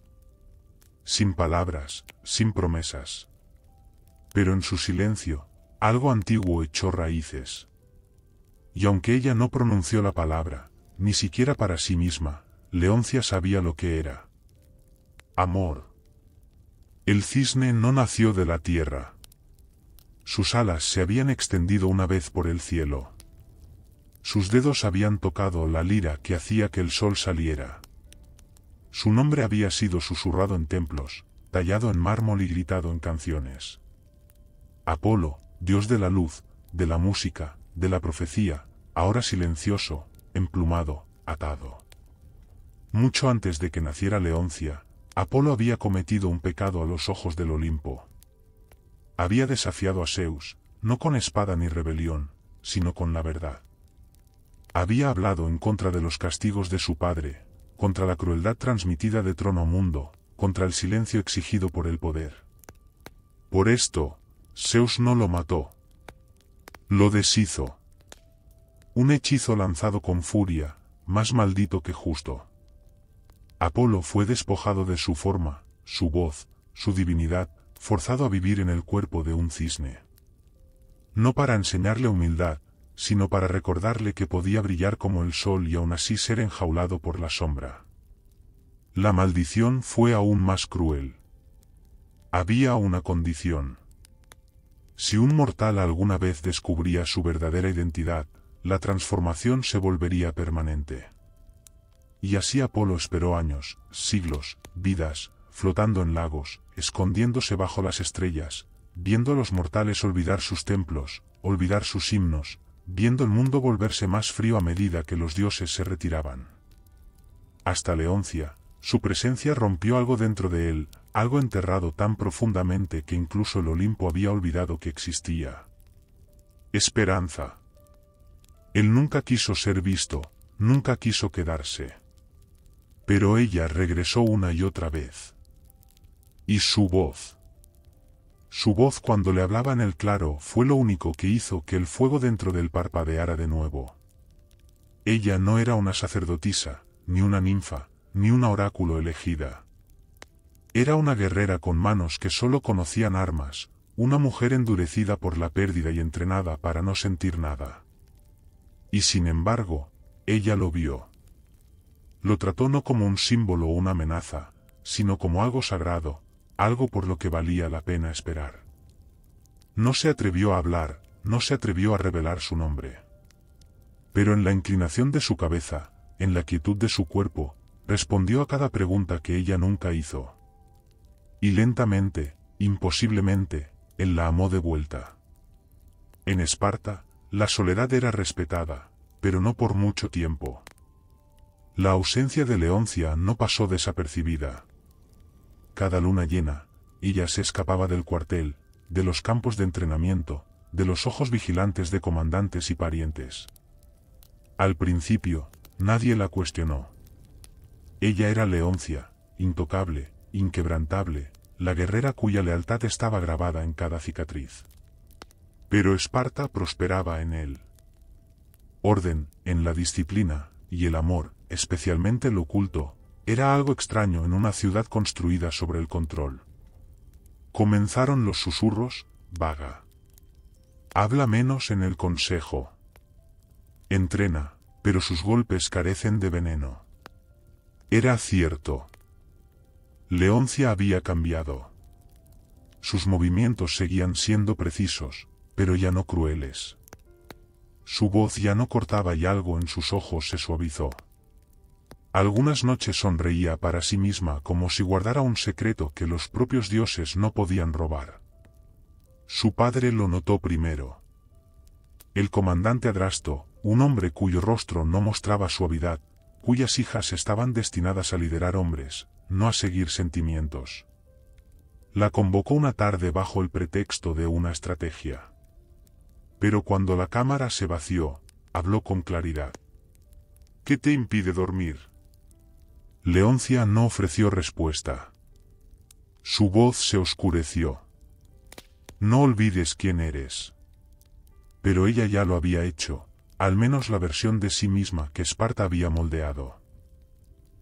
Sin palabras, sin promesas. Pero en su silencio, algo antiguo echó raíces. Y aunque ella no pronunció la palabra, ni siquiera para sí misma, Leoncia sabía lo que era. Amor. El cisne no nació de la tierra. Sus alas se habían extendido una vez por el cielo. Sus dedos habían tocado la lira que hacía que el sol saliera. Su nombre había sido susurrado en templos, tallado en mármol y gritado en canciones. Apolo, dios de la luz, de la música, de la profecía, ahora silencioso, emplumado, atado. Mucho antes de que naciera Leoncia, Apolo había cometido un pecado a los ojos del Olimpo. Había desafiado a Zeus, no con espada ni rebelión, sino con la verdad. Había hablado en contra de los castigos de su padre, contra la crueldad transmitida de trono a mundo, contra el silencio exigido por el poder. Por esto, Zeus no lo mató. Lo deshizo. Un hechizo lanzado con furia, más maldito que justo. Apolo fue despojado de su forma, su voz, su divinidad, forzado a vivir en el cuerpo de un cisne. No para enseñarle humildad, sino para recordarle que podía brillar como el sol y aún así ser enjaulado por la sombra. La maldición fue aún más cruel. Había una condición. Si un mortal alguna vez descubría su verdadera identidad, la transformación se volvería permanente. Y así Apolo esperó años, siglos, vidas, flotando en lagos, escondiéndose bajo las estrellas, viendo a los mortales olvidar sus templos, olvidar sus himnos, viendo el mundo volverse más frío a medida que los dioses se retiraban. Hasta Leoncia, su presencia rompió algo dentro de él, algo enterrado tan profundamente que incluso el Olimpo había olvidado que existía. Esperanza. Él nunca quiso ser visto, nunca quiso quedarse. Pero ella regresó una y otra vez. Y su voz cuando le hablaba en el claro fue lo único que hizo que el fuego dentro del parpadeara de nuevo. Ella no era una sacerdotisa, ni una ninfa, ni una oráculo elegida. Era una guerrera con manos que solo conocían armas, una mujer endurecida por la pérdida y entrenada para no sentir nada. Y sin embargo, ella lo vio. Lo trató no como un símbolo o una amenaza, sino como algo sagrado, algo por lo que valía la pena esperar. No se atrevió a hablar, no se atrevió a revelar su nombre. Pero en la inclinación de su cabeza, en la quietud de su cuerpo, respondió a cada pregunta que ella nunca hizo. Y lentamente, imposiblemente, él la amó de vuelta. En Esparta, la soledad era respetada, pero no por mucho tiempo. La ausencia de Leoncia no pasó desapercibida. Cada luna llena, ella se escapaba del cuartel, de los campos de entrenamiento, de los ojos vigilantes de comandantes y parientes. Al principio, nadie la cuestionó. Ella era Leoncia, intocable, inquebrantable, la guerrera cuya lealtad estaba grabada en cada cicatriz. Pero Esparta prosperaba en él. Orden, en la disciplina, y el amor, especialmente el oculto, era algo extraño en una ciudad construida sobre el control. Comenzaron los susurros, vaga. Habla menos en el consejo. Entrena, pero sus golpes carecen de veneno. Era cierto. Leoncia había cambiado. Sus movimientos seguían siendo precisos, pero ya no crueles. Su voz ya no cortaba y algo en sus ojos se suavizó. Algunas noches sonreía para sí misma como si guardara un secreto que los propios dioses no podían robar. Su padre lo notó primero. El comandante Adrasto, un hombre cuyo rostro no mostraba suavidad, cuyas hijas estaban destinadas a liderar hombres, no a seguir sentimientos. La convocó una tarde bajo el pretexto de una estrategia. Pero cuando la cámara se vació, habló con claridad. ¿Qué te impide dormir? Leoncia no ofreció respuesta. Su voz se oscureció. No olvides quién eres. Pero ella ya lo había hecho, al menos la versión de sí misma que Esparta había moldeado.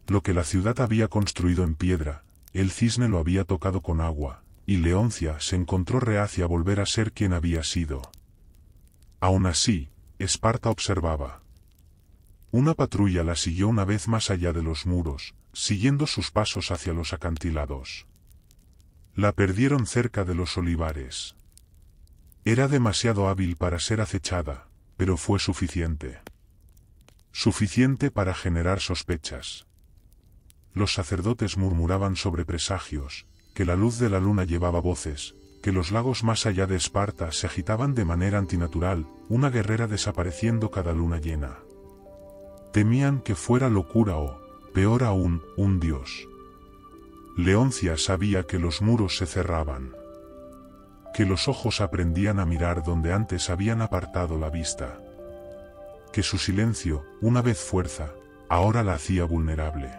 Lo que la ciudad había construido en piedra, el cisne lo había tocado con agua, y Leoncia se encontró reacia a volver a ser quien había sido. Aún así, Esparta observaba. Una patrulla la siguió una vez más allá de los muros, siguiendo sus pasos hacia los acantilados. La perdieron cerca de los olivares. Era demasiado hábil para ser acechada, pero fue suficiente. Suficiente para generar sospechas. Los sacerdotes murmuraban sobre presagios, que la luz de la luna llevaba voces, que los lagos más allá de Esparta se agitaban de manera antinatural, una guerrera desapareciendo cada luna llena. Temían que fuera locura o, peor aún, un dios. Leoncia sabía que los muros se cerraban. que los ojos aprendían a mirar donde antes habían apartado la vista. Que su silencio, una vez fuerza, ahora la hacía vulnerable.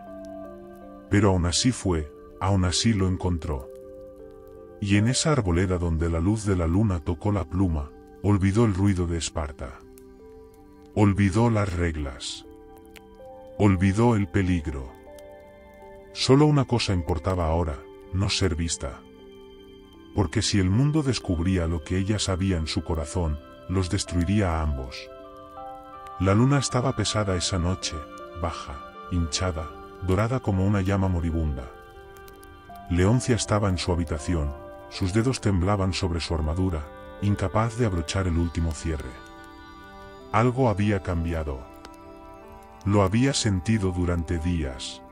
Pero aún así lo encontró. Y en esa arboleda donde la luz de la luna tocó la pluma, olvidó el ruido de Esparta. Olvidó las reglas. Olvidó el peligro. Solo una cosa importaba ahora, no ser vista. Porque si el mundo descubría lo que ella sabía en su corazón, los destruiría a ambos. La luna estaba pesada esa noche, baja, hinchada, dorada como una llama moribunda. Leoncia estaba en su habitación, sus dedos temblaban sobre su armadura, incapaz de abrochar el último cierre. Algo había cambiado. Lo había sentido durante días.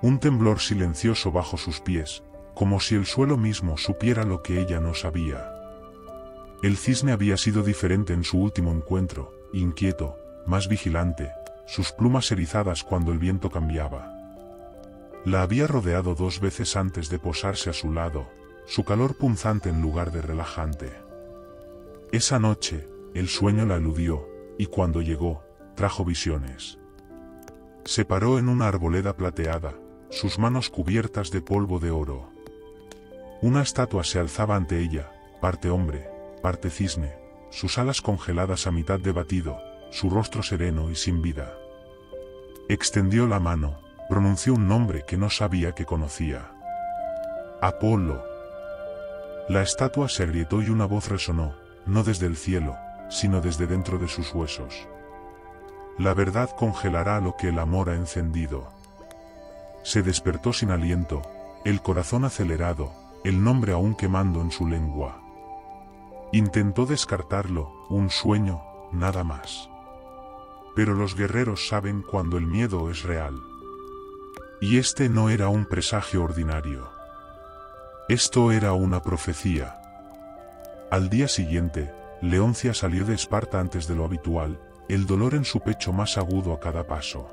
Un temblor silencioso bajo sus pies, como si el suelo mismo supiera lo que ella no sabía. El cisne había sido diferente en su último encuentro, inquieto, más vigilante, sus plumas erizadas cuando el viento cambiaba. La había rodeado 2 veces antes de posarse a su lado, su calor punzante en lugar de relajante. Esa noche, el sueño la eludió, y cuando llegó, trajo visiones. Se paró en una arboleda plateada, sus manos cubiertas de polvo de oro. Una estatua se alzaba ante ella, parte hombre, parte cisne, sus alas congeladas a mitad de batido, su rostro sereno y sin vida. Extendió la mano, pronunció un nombre que no sabía que conocía. Apolo. La estatua se agrietó y una voz resonó, no desde el cielo, sino desde dentro de sus huesos. La verdad congelará lo que el amor ha encendido. Se despertó sin aliento, el corazón acelerado, el nombre aún quemando en su lengua. Intentó descartarlo, un sueño, nada más. Pero los guerreros saben cuando el miedo es real. Y este no era un presagio ordinario. Esto era una profecía. Al día siguiente, Leoncia salió de Esparta antes de lo habitual, el dolor en su pecho más agudo a cada paso.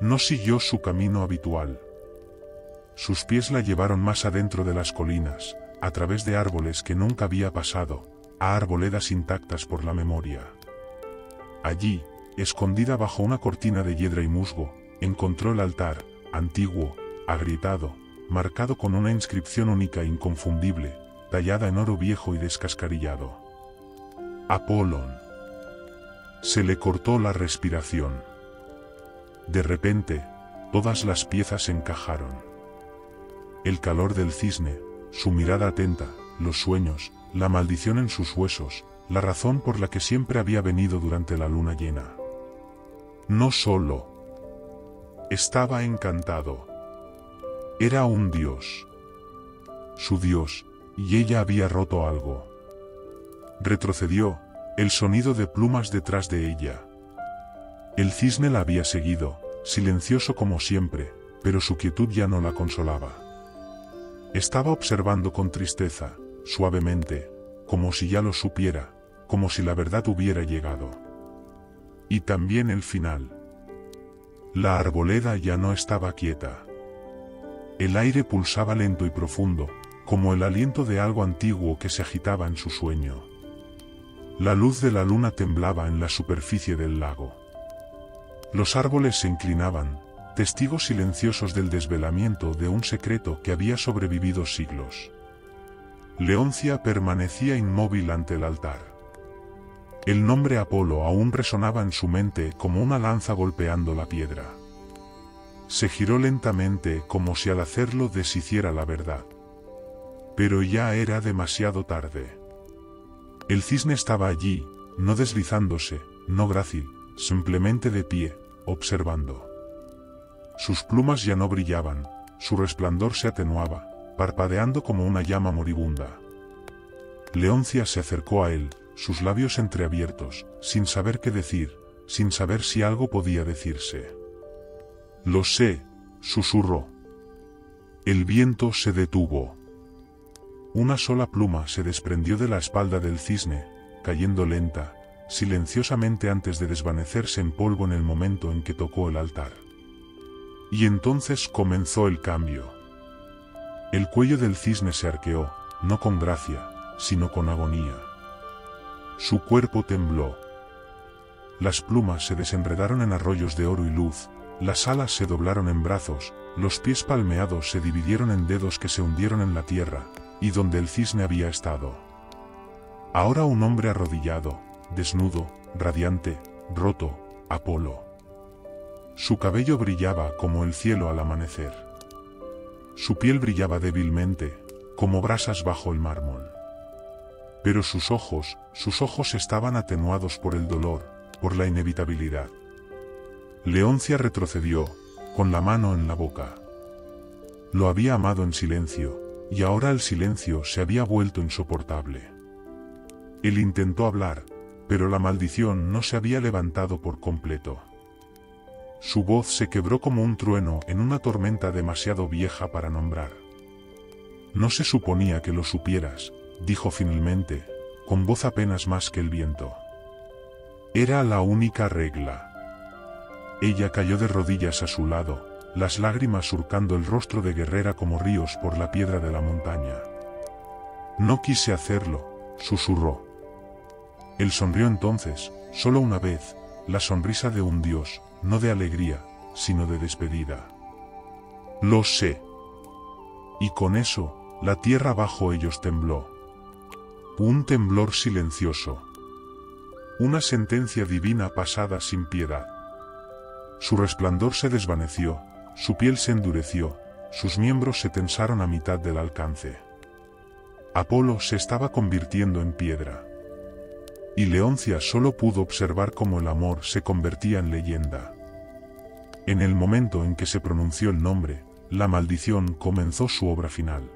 No siguió su camino habitual. Sus pies la llevaron más adentro de las colinas, a través de árboles que nunca había pasado, a arboledas intactas por la memoria. Allí, escondida bajo una cortina de hiedra y musgo, encontró el altar, antiguo, agrietado, marcado con una inscripción única e inconfundible, tallada en oro viejo y descascarillado. Apolón. Se le cortó la respiración. De repente, todas las piezas encajaron. El calor del cisne, su mirada atenta, los sueños, la maldición en sus huesos, la razón por la que siempre había venido durante la luna llena. No solo estaba encantado. Era un dios. Su dios, y ella había roto algo. Retrocedió, el sonido de plumas detrás de ella. El cisne la había seguido, silencioso como siempre, pero su quietud ya no la consolaba. Estaba observando con tristeza, suavemente, como si ya lo supiera, como si la verdad hubiera llegado. Y también el final. La arboleda ya no estaba quieta. El aire pulsaba lento y profundo, como el aliento de algo antiguo que se agitaba en su sueño. La luz de la luna temblaba en la superficie del lago. Los árboles se inclinaban, testigos silenciosos del desvelamiento de un secreto que había sobrevivido siglos. Leoncia permanecía inmóvil ante el altar. El nombre Apolo aún resonaba en su mente como una lanza golpeando la piedra. Se giró lentamente como si al hacerlo deshiciera la verdad. Pero ya era demasiado tarde. El cisne estaba allí, no deslizándose, no grácil, simplemente de pie, observando. Sus plumas ya no brillaban, su resplandor se atenuaba, parpadeando como una llama moribunda. Leoncia se acercó a él, sus labios entreabiertos, sin saber qué decir, sin saber si algo podía decirse. «Lo sé», susurró. El viento se detuvo. Una sola pluma se desprendió de la espalda del cisne, cayendo lenta, silenciosamente antes de desvanecerse en polvo en el momento en que tocó el altar. Y entonces comenzó el cambio. El cuello del cisne se arqueó, no con gracia, sino con agonía. Su cuerpo tembló. Las plumas se desenredaron en arroyos de oro y luz, las alas se doblaron en brazos, los pies palmeados se dividieron en dedos que se hundieron en la tierra, y donde el cisne había estado. Ahora un hombre arrodillado, desnudo, radiante, roto, Apolo. Su cabello brillaba como el cielo al amanecer. Su piel brillaba débilmente, como brasas bajo el mármol. Pero sus ojos estaban atenuados por el dolor, por la inevitabilidad. Leoncia retrocedió, con la mano en la boca. Lo había amado en silencio, y ahora el silencio se había vuelto insoportable. Él intentó hablar, pero la maldición no se había levantado por completo. Su voz se quebró como un trueno en una tormenta demasiado vieja para nombrar. No se suponía que lo supieras, dijo finalmente, con voz apenas más que el viento. Era la única regla. Ella cayó de rodillas a su lado, las lágrimas surcando el rostro de guerrera como ríos por la piedra de la montaña. No quise hacerlo, susurró. Él sonrió entonces, solo una vez, la sonrisa de un dios, no de alegría, sino de despedida. Lo sé. Y con eso, la tierra bajo ellos tembló. Un temblor silencioso. Una sentencia divina pasada sin piedad. Su resplandor se desvaneció, su piel se endureció, sus miembros se tensaron a mitad del alcance. Apolo se estaba convirtiendo en piedra. Y Leoncia solo pudo observar cómo el amor se convertía en leyenda. En el momento en que se pronunció el nombre, la maldición comenzó su obra final.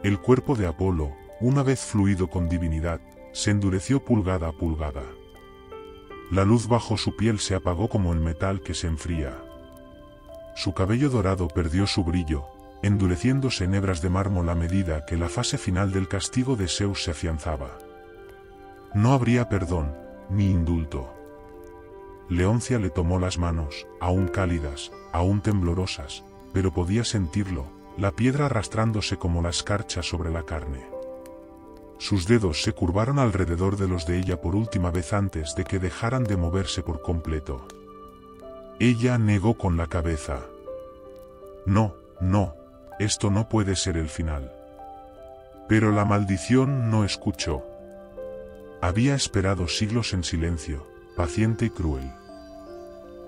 El cuerpo de Apolo, una vez fluido con divinidad, se endureció pulgada a pulgada. La luz bajo su piel se apagó como el metal que se enfría. Su cabello dorado perdió su brillo, endureciéndose en hebras de mármol a medida que la fase final del castigo de Zeus se afianzaba. No habría perdón, ni indulto. Leoncia le tomó las manos, aún cálidas, aún temblorosas, pero podía sentirlo, la piedra arrastrándose como la escarcha sobre la carne. Sus dedos se curvaron alrededor de los de ella por última vez antes de que dejaran de moverse por completo. Ella negó con la cabeza. No, no, esto no puede ser el final. Pero la maldición no escuchó. Había esperado siglos en silencio, paciente y cruel.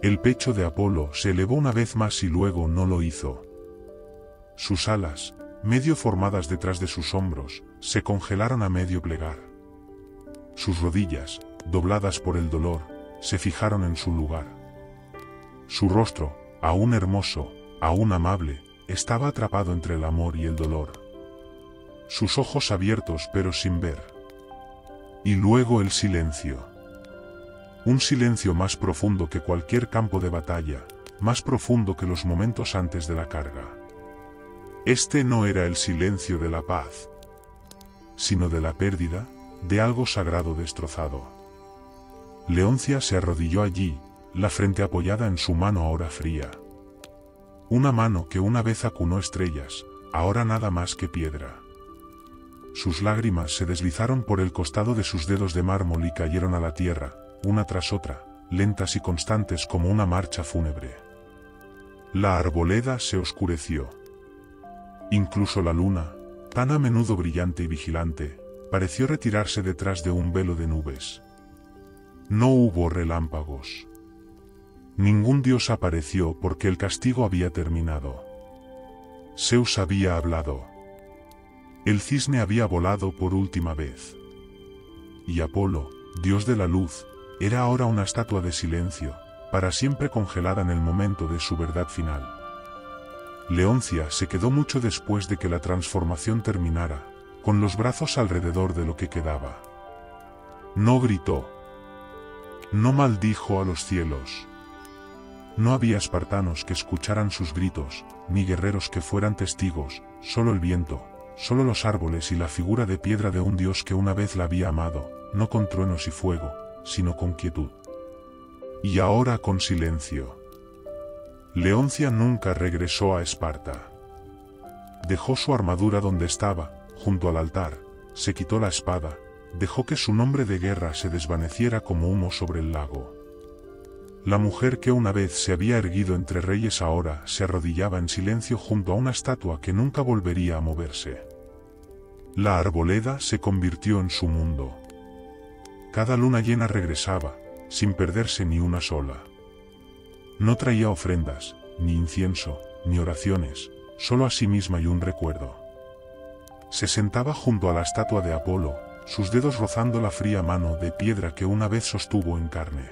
El pecho de Apolo se elevó una vez más y luego no lo hizo. Sus alas, medio formadas detrás de sus hombros, se congelaron a medio plegar. Sus rodillas, dobladas por el dolor, se fijaron en su lugar. Su rostro, aún hermoso, aún amable, estaba atrapado entre el amor y el dolor. Sus ojos abiertos pero sin ver. Y luego el silencio. Un silencio más profundo que cualquier campo de batalla, más profundo que los momentos antes de la carga. Este no era el silencio de la paz, sino de la pérdida, de algo sagrado destrozado. Leoncia se arrodilló allí, la frente apoyada en su mano ahora fría. Una mano que una vez acunó estrellas, ahora nada más que piedra. Sus lágrimas se deslizaron por el costado de sus dedos de mármol y cayeron a la tierra, una tras otra, lentas y constantes como una marcha fúnebre. La arboleda se oscureció. Incluso la luna, tan a menudo brillante y vigilante, pareció retirarse detrás de un velo de nubes. No hubo relámpagos. Ningún dios apareció porque el castigo había terminado. Zeus había hablado. El cisne había volado por última vez. Y Apolo, dios de la luz, era ahora una estatua de silencio, para siempre congelada en el momento de su verdad final. Leoncia se quedó mucho después de que la transformación terminara, con los brazos alrededor de lo que quedaba. No gritó. No maldijo a los cielos. No había espartanos que escucharan sus gritos, ni guerreros que fueran testigos, solo el viento, solo los árboles y la figura de piedra de un dios que una vez la había amado, no con truenos y fuego, sino con quietud. Y ahora con silencio. Leoncia nunca regresó a Esparta. Dejó su armadura donde estaba, junto al altar, se quitó la espada, dejó que su nombre de guerra se desvaneciera como humo sobre el lago. La mujer que una vez se había erguido entre reyes ahora se arrodillaba en silencio junto a una estatua que nunca volvería a moverse. La arboleda se convirtió en su mundo. Cada luna llena regresaba, sin perderse ni una sola. No traía ofrendas, ni incienso, ni oraciones, solo a sí misma y un recuerdo. Se sentaba junto a la estatua de Apolo, sus dedos rozando la fría mano de piedra que una vez sostuvo en carne.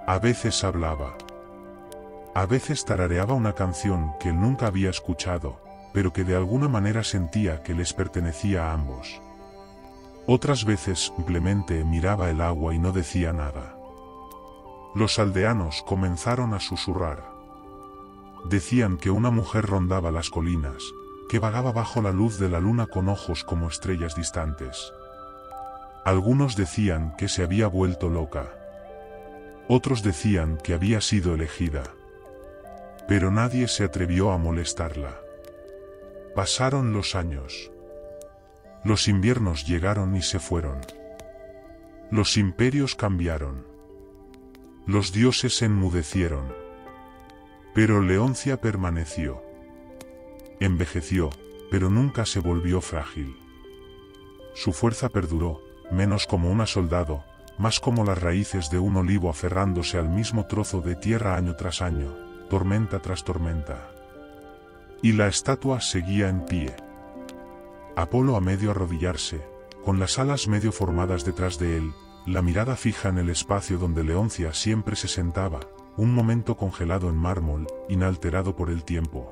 A veces hablaba. A veces tarareaba una canción que él nunca había escuchado, pero que de alguna manera sentía que les pertenecía a ambos. Otras veces simplemente miraba el agua y no decía nada. Los aldeanos comenzaron a susurrar. Decían que una mujer rondaba las colinas, que vagaba bajo la luz de la luna con ojos como estrellas distantes. Algunos decían que se había vuelto loca. Otros decían que había sido elegida. Pero nadie se atrevió a molestarla. Pasaron los años. Los inviernos llegaron y se fueron. Los imperios cambiaron. Los dioses se enmudecieron. Pero Leoncia permaneció. Envejeció, pero nunca se volvió frágil. Su fuerza perduró, menos como una soldado, más como las raíces de un olivo aferrándose al mismo trozo de tierra año tras año, tormenta tras tormenta. Y la estatua seguía en pie. Apolo a medio arrodillarse, con las alas medio formadas detrás de él, la mirada fija en el espacio donde Leoncia siempre se sentaba, un momento congelado en mármol, inalterado por el tiempo.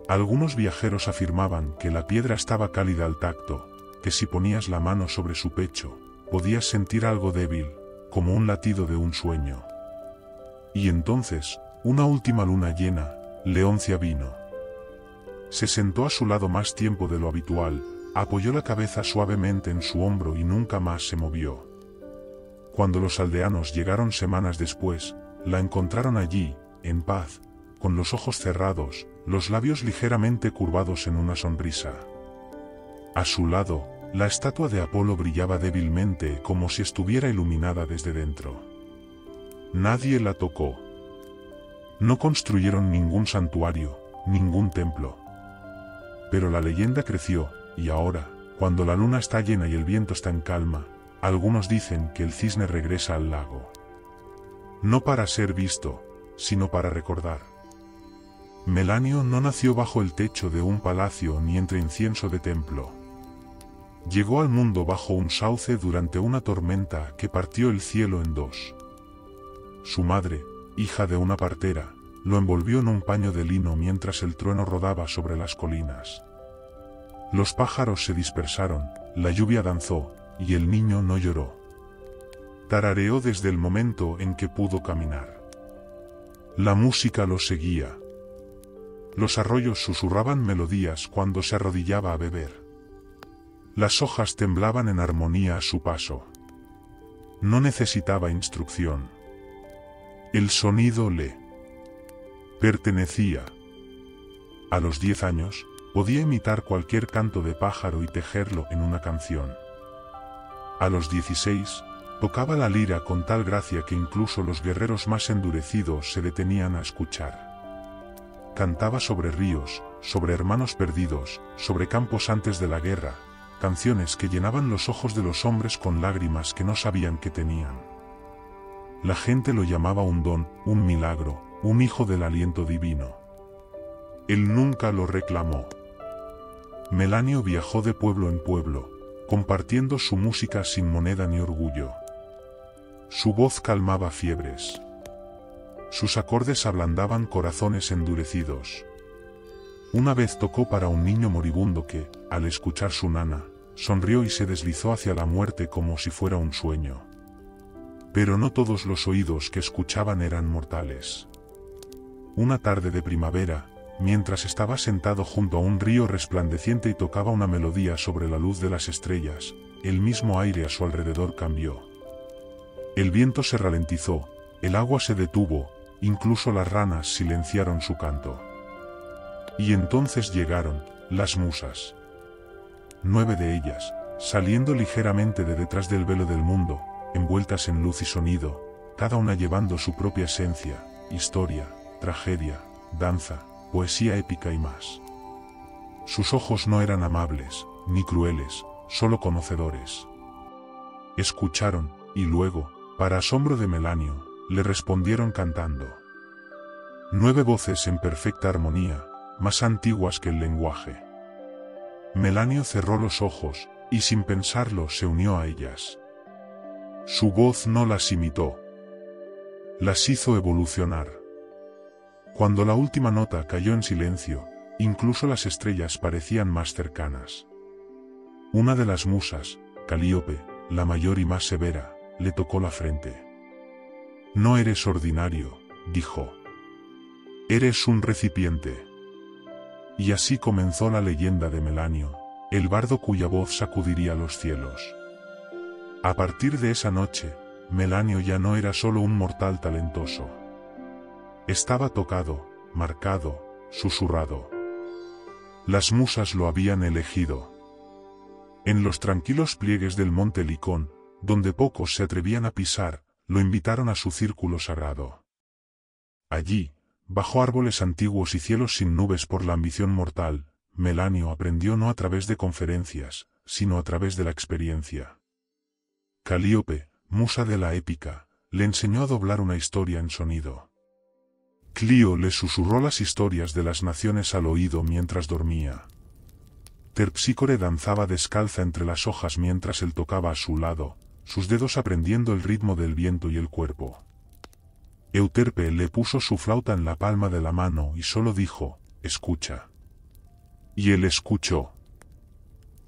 Algunos viajeros afirmaban que la piedra estaba cálida al tacto, que si ponías la mano sobre su pecho, podías sentir algo débil, como un latido de un sueño. Y entonces, una última luna llena, Leoncia vino. Se sentó a su lado más tiempo de lo habitual, apoyó la cabeza suavemente en su hombro y nunca más se movió. Cuando los aldeanos llegaron semanas después, la encontraron allí, en paz, con los ojos cerrados, los labios ligeramente curvados en una sonrisa. A su lado, la estatua de Apolo brillaba débilmente como si estuviera iluminada desde dentro. Nadie la tocó. No construyeron ningún santuario, ningún templo. Pero la leyenda creció, y ahora, cuando la luna está llena y el viento está en calma, algunos dicen que el cisne regresa al lago. No para ser visto, sino para recordar. Melanio no nació bajo el techo de un palacio ni entre incienso de templo. Llegó al mundo bajo un sauce durante una tormenta que partió el cielo en dos. Su madre, hija de una partera, lo envolvió en un paño de lino mientras el trueno rodaba sobre las colinas. Los pájaros se dispersaron, la lluvia danzó, y el niño no lloró. Tarareó desde el momento en que pudo caminar. La música lo seguía. Los arroyos susurraban melodías cuando se arrodillaba a beber. Las hojas temblaban en armonía a su paso. No necesitaba instrucción. El sonido le pertenecía. A los 10 años, podía imitar cualquier canto de pájaro y tejerlo en una canción. A los 16, tocaba la lira con tal gracia que incluso los guerreros más endurecidos se detenían a escuchar. Cantaba sobre ríos, sobre hermanos perdidos, sobre campos antes de la guerra, canciones que llenaban los ojos de los hombres con lágrimas que no sabían que tenían. La gente lo llamaba un don, un milagro, un hijo del aliento divino. Él nunca lo reclamó. Melanio viajó de pueblo en pueblo, compartiendo su música sin moneda ni orgullo. Su voz calmaba fiebres. Sus acordes ablandaban corazones endurecidos. Una vez tocó para un niño moribundo que, al escuchar su nana, sonrió y se deslizó hacia la muerte como si fuera un sueño. Pero no todos los oídos que escuchaban eran mortales. Una tarde de primavera, mientras estaba sentado junto a un río resplandeciente y tocaba una melodía sobre la luz de las estrellas, el mismo aire a su alrededor cambió. El viento se ralentizó, el agua se detuvo, incluso las ranas silenciaron su canto. Y entonces llegaron las musas. 9 de ellas, saliendo ligeramente de detrás del velo del mundo, envueltas en luz y sonido, cada una llevando su propia esencia, historia, tragedia, danza, poesía épica y más. Sus ojos no eran amables, ni crueles, solo conocedores. Escucharon, y luego, para asombro de Melanio, le respondieron cantando. 9 voces en perfecta armonía, más antiguas que el lenguaje. Melanio cerró los ojos, y sin pensarlo se unió a ellas. Su voz no las imitó. Las hizo evolucionar. Cuando la última nota cayó en silencio, incluso las estrellas parecían más cercanas. Una de las musas, Calíope, la mayor y más severa, le tocó la frente. No eres ordinario, dijo. Eres un recipiente. Y así comenzó la leyenda de Melanio, el bardo cuya voz sacudiría los cielos. A partir de esa noche, Melanio ya no era solo un mortal talentoso. Estaba tocado, marcado, susurrado. Las musas lo habían elegido. En los tranquilos pliegues del monte Licón, donde pocos se atrevían a pisar, lo invitaron a su círculo sagrado. Allí, bajo árboles antiguos y cielos sin nubes por la ambición mortal, Melanio aprendió no a través de conferencias, sino a través de la experiencia. Calíope, musa de la épica, le enseñó a doblar una historia en sonido. Clío le susurró las historias de las naciones al oído mientras dormía. Terpsícore danzaba descalza entre las hojas mientras él tocaba a su lado, sus dedos aprendiendo el ritmo del viento y el cuerpo. Euterpe le puso su flauta en la palma de la mano y solo dijo, escucha. Y él escuchó.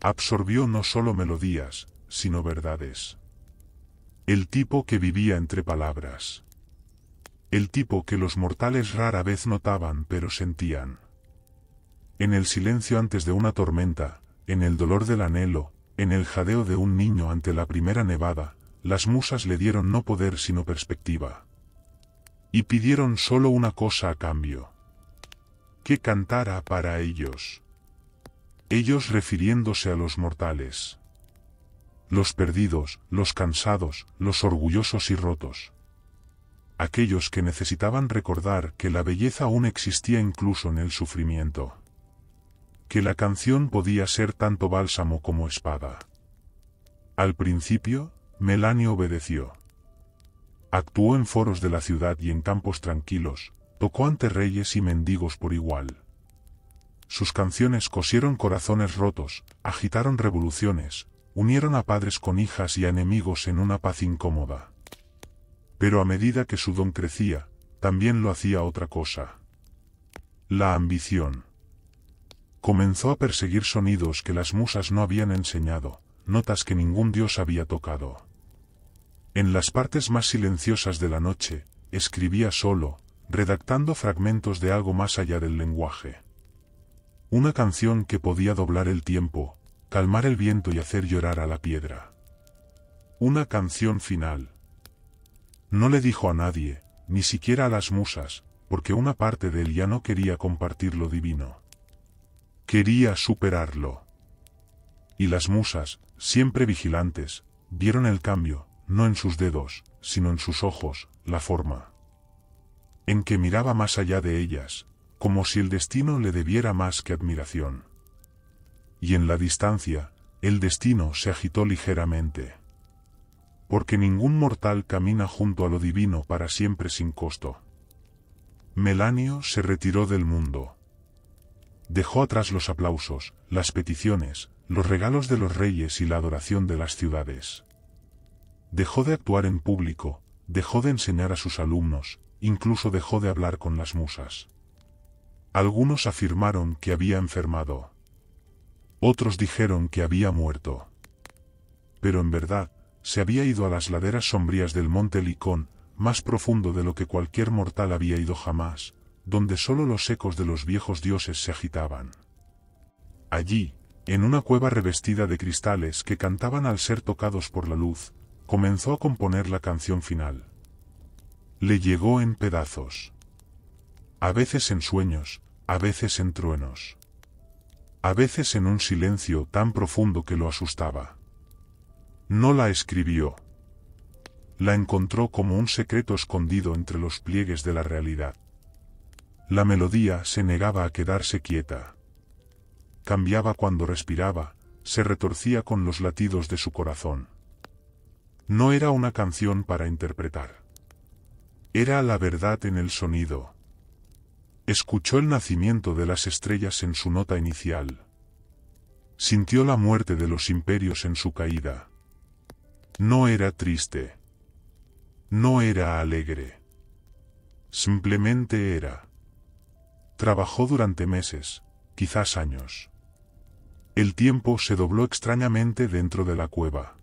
Absorbió no solo melodías, sino verdades. El tipo que vivía entre palabras. El tipo que los mortales rara vez notaban pero sentían. En el silencio antes de una tormenta, en el dolor del anhelo, en el jadeo de un niño ante la primera nevada, las musas le dieron no poder sino perspectiva. Y pidieron solo una cosa a cambio. Que cantara para ellos. Ellos refiriéndose a los mortales. Los perdidos, los cansados, los orgullosos y rotos. Aquellos que necesitaban recordar que la belleza aún existía incluso en el sufrimiento. Que la canción podía ser tanto bálsamo como espada. Al principio, Melanio obedeció. Actuó en foros de la ciudad y en campos tranquilos, tocó ante reyes y mendigos por igual. Sus canciones cosieron corazones rotos, agitaron revoluciones, unieron a padres con hijas y a enemigos en una paz incómoda. Pero a medida que su don crecía, también lo hacía otra cosa. La ambición. Comenzó a perseguir sonidos que las musas no habían enseñado, notas que ningún dios había tocado. En las partes más silenciosas de la noche, escribía solo, redactando fragmentos de algo más allá del lenguaje. Una canción que podía doblar el tiempo, calmar el viento y hacer llorar a la piedra. Una canción final. No le dijo a nadie, ni siquiera a las musas, porque una parte de él ya no quería compartir lo divino. Quería superarlo. Y las musas, siempre vigilantes, vieron el cambio, no en sus dedos, sino en sus ojos, la forma. En que miraba más allá de ellas, como si el destino le debiera más que admiración. Y en la distancia, el destino se agitó ligeramente. Porque ningún mortal camina junto a lo divino para siempre sin costo. Melanio se retiró del mundo. Dejó atrás los aplausos, las peticiones, los regalos de los reyes y la adoración de las ciudades. Dejó de actuar en público, dejó de enseñar a sus alumnos, incluso dejó de hablar con las musas. Algunos afirmaron que había enfermado. Otros dijeron que había muerto. Pero en verdad, se había ido a las laderas sombrías del monte Licón, más profundo de lo que cualquier mortal había ido jamás, donde solo los ecos de los viejos dioses se agitaban. Allí, en una cueva revestida de cristales que cantaban al ser tocados por la luz, comenzó a componer la canción final. Le llegó en pedazos. A veces en sueños, a veces en truenos. a veces en un silencio tan profundo que lo asustaba. No la escribió. La encontró como un secreto escondido entre los pliegues de la realidad. La melodía se negaba a quedarse quieta. Cambiaba cuando respiraba, se retorcía con los latidos de su corazón. No era una canción para interpretar. Era la verdad en el sonido. Escuchó el nacimiento de las estrellas en su nota inicial. Sintió la muerte de los imperios en su caída. No era triste. No era alegre. Simplemente era. Trabajó durante meses, quizás años. El tiempo se dobló extrañamente dentro de la cueva.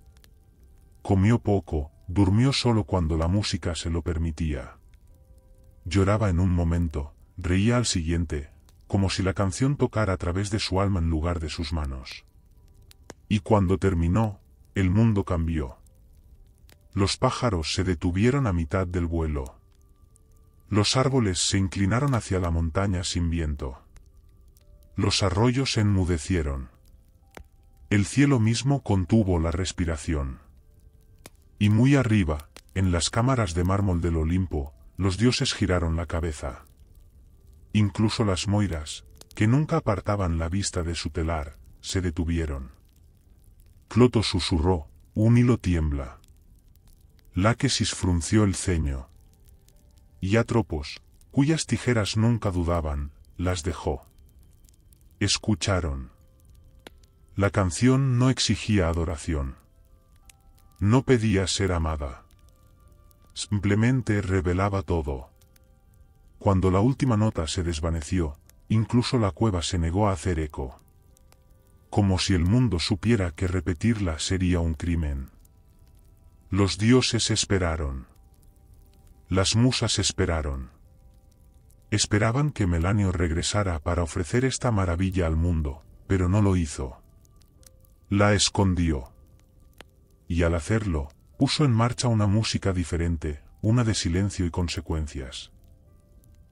Comió poco, durmió solo cuando la música se lo permitía. Lloraba en un momento, reía al siguiente, como si la canción tocara a través de su alma en lugar de sus manos. Y cuando terminó, el mundo cambió. Los pájaros se detuvieron a mitad del vuelo. Los árboles se inclinaron hacia la montaña sin viento. Los arroyos se enmudecieron. El cielo mismo contuvo la respiración. Y muy arriba, en las cámaras de mármol del Olimpo, los dioses giraron la cabeza. Incluso las moiras, que nunca apartaban la vista de su telar, se detuvieron. Cloto susurró, un hilo tiembla. Láquesis frunció el ceño. Y Atropos, cuyas tijeras nunca dudaban, las dejó. Escucharon. La canción no exigía adoración. No pedía ser amada. Simplemente revelaba todo. Cuando la última nota se desvaneció, incluso la cueva se negó a hacer eco. Como si el mundo supiera que repetirla sería un crimen. Los dioses esperaron. Las musas esperaron. Esperaban que Melanio regresara para ofrecer esta maravilla al mundo, pero no lo hizo. La escondió. Y al hacerlo, puso en marcha una música diferente, una de silencio y consecuencias.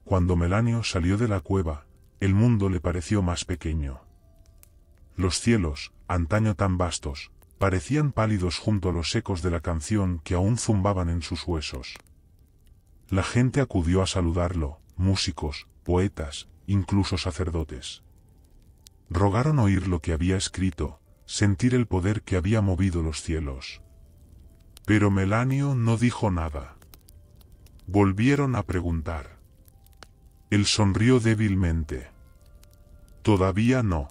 Cuando Melanio salió de la cueva, el mundo le pareció más pequeño. Los cielos, antaño tan vastos, parecían pálidos junto a los ecos de la canción que aún zumbaban en sus huesos. La gente acudió a saludarlo, músicos, poetas, incluso sacerdotes. Rogaron oír lo que había escrito, sentir el poder que había movido los cielos. Pero Melanio no dijo nada. Volvieron a preguntar. Él sonrió débilmente. Todavía no.